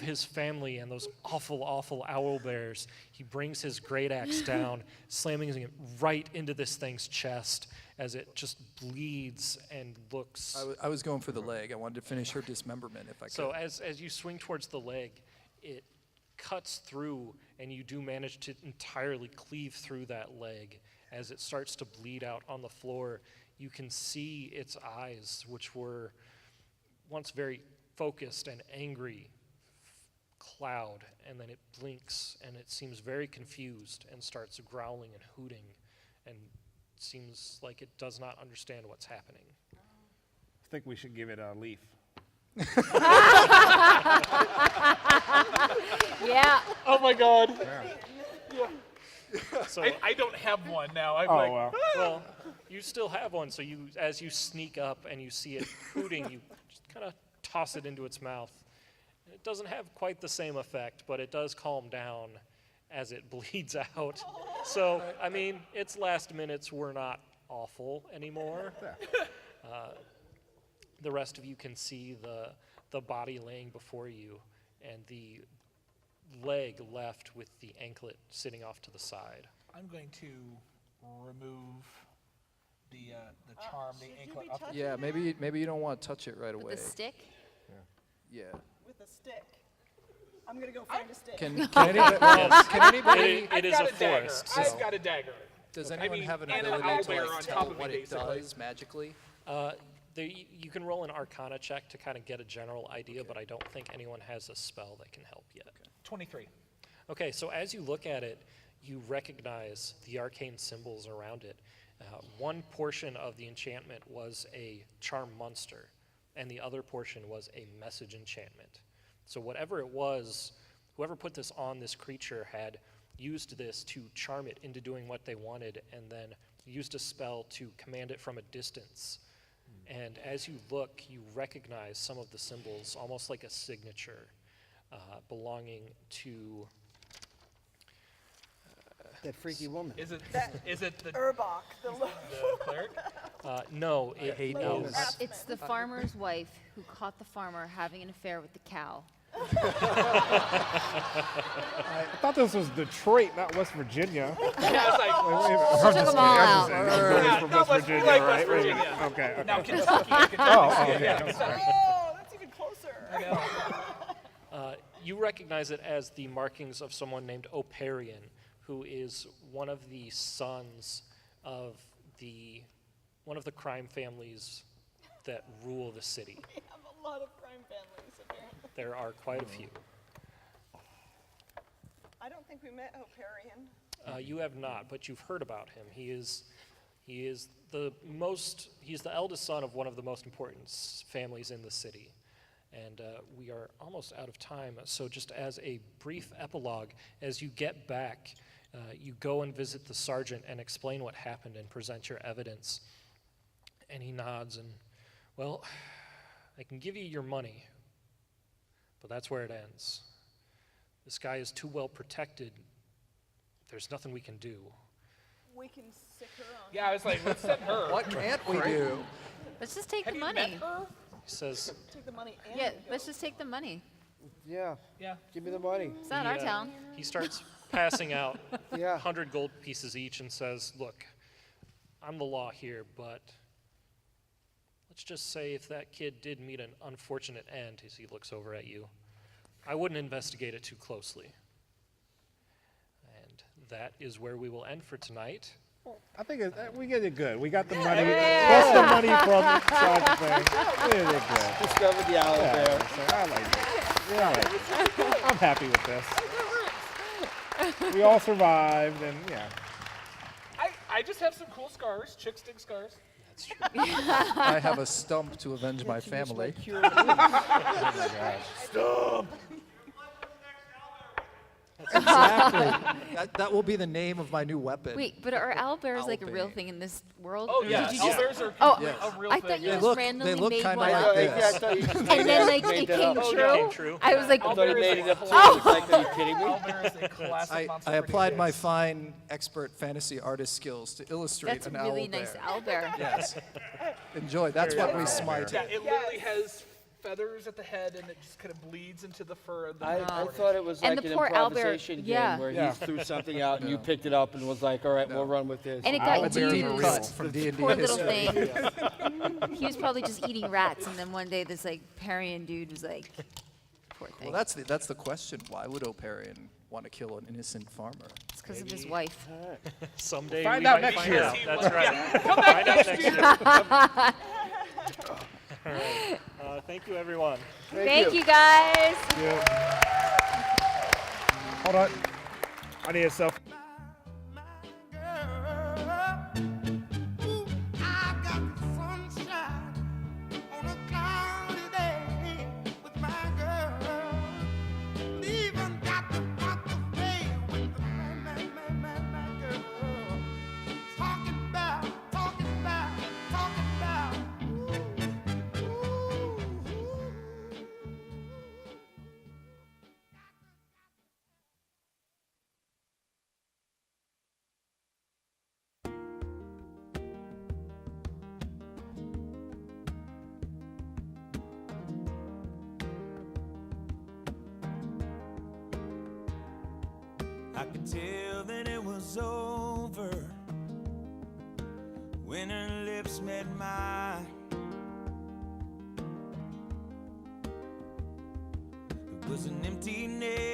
his family and those awful owl bears, he brings his great axe down, slamming it right into this thing's chest as it just bleeds and looks. I was going for the leg. I wanted to finish her dismemberment if I could. So as you swing towards the leg, it cuts through, and you do manage to entirely cleave through that leg. As it starts to bleed out on the floor, you can see its eyes, which were once very focused and angry, cloud, and then it blinks, and it seems very confused and starts growling and hooting, and seems like it does not understand what's happening. I think we should give it a leaf. Yeah. Oh my God. So, I don't have one now. I'm Oh, like, well. well, you still have one, so as you sneak up and you see it hooting, you just kind of toss it into its mouth. It doesn't have quite the same effect, but it does calm down as it bleeds out. So, I mean, its last minutes were not awful anymore. The rest of you can see the body laying before you, and the leg left with the anklet sitting off to the side. I'm going to remove the charm, the should you anklet be off the touching Yeah, it maybe you don't want to touch it right away. With a stick? Yeah. with a stick? I'm gonna go find a stick. Can anybody, It is I've a got a dagger. forest. I've got a dagger. does I anyone mean, have an and an ability to owlbear like on tell top of me, what it basically. does magically? You can roll an Arcana check to kind of get a general idea, but I don't think anyone has a spell that can help yet. 23. Okay, so as you look at it, you recognize the arcane symbols around it. One portion of the enchantment was a charm monster, and the other portion was a message enchantment. So whatever it was, whoever put this on this creature had used this to charm it into doing what they wanted, and then used a spell to command it from a distance. And as you look, you recognize some of the symbols, almost like a signature, belonging to That freaky woman. Is it the Urbach, the cleric? no, it hate is those. It's the farmer's wife who caught the farmer having an affair with the cow. I thought this was Detroit, not West Virginia. Yeah, I was like, I'm Took just them all kidding, out. I'm just saying. It's from no, West we Virginia, like right? West Virginia. Okay, okay. Now Kentucky, I can totally see it. Yeah, Kentucky. oh, that's even closer. I know. You recognize it as the markings of someone named Oparian, who is one of the sons of one of the crime families that rule the city. We have a lot of crime families, apparently. There are quite a few. I don't think we met Oparian. You have not, but you've heard about him. He's the eldest son of one of the most important families in the city. And we are almost out of time, so just as a brief epilogue, as you get back, you go and visit the sergeant and explain what happened and present your evidence. And he nods and, well, I can give you your money, but that's where it ends. This guy is too well protected. There's nothing we can do. We can sick her on. Yeah, I was like, let's send her. What can't we do? Let's just take Have the you money. met her? He says, Take the money and Yeah, go. let's just take the money. Yeah, Yeah. give me the money. It's not our town. he starts passing out Yeah. 100 gold pieces each and says, look, I'm the law here, but let's just say if that kid did meet an unfortunate end, as he looks over at you, I wouldn't investigate it too closely. And that is where we will end for tonight. I think we get it good. We got the money, plus the money from the thing. We did it good. Discovered the owl Yeah, bear. so I like it. Yeah, I like it. I'm happy with this. We all survived, and yeah. I just have some cool scars, chick stick scars. That's true. I have a stump to avenge my family. Exactly. That will be the name of my new weapon. Wait, but are owlbears like a real Owlbear. thing in this world? Oh Or yeah, did you just, owlbears are Oh, a real I thing. thought you yeah. just randomly they look made kinda one like up. this. Yeah, I thought you just And made then it like up. it Made that came up. Oh, true. yeah. Came true. I was like, I thought he Owlbear made is it a up too. classic- It's like, are you kidding me? Owlbear is a classic monster I for applied kids. my fine expert fantasy artist skills to illustrate that's a an really owlbear. nice owlbear. Yes. Enjoy. That's what we smite. Yeah, it literally has feathers at the head, and it just kind of bleeds into the fur. Of the I body. thought it was And like the an poor owlbear, improvisation yeah. game where Yeah. he threw something out and you picked it up and was like, all right, we'll run with this. And it got That's a deep used. cut from D&D Poor little history. thing. He was probably just eating rats, and then one day this like Parian dude was like, poor thing. Well, that's the question. Why would Oparian want to kill an innocent farmer? It's because of his wife. Someday Find we out might next find year. out. That's right. Come back next year. All right. Thank you, everyone. Thank you guys. Hold on. I need a selfie. I could tell that it was over when her lips met mine. It was an empty nest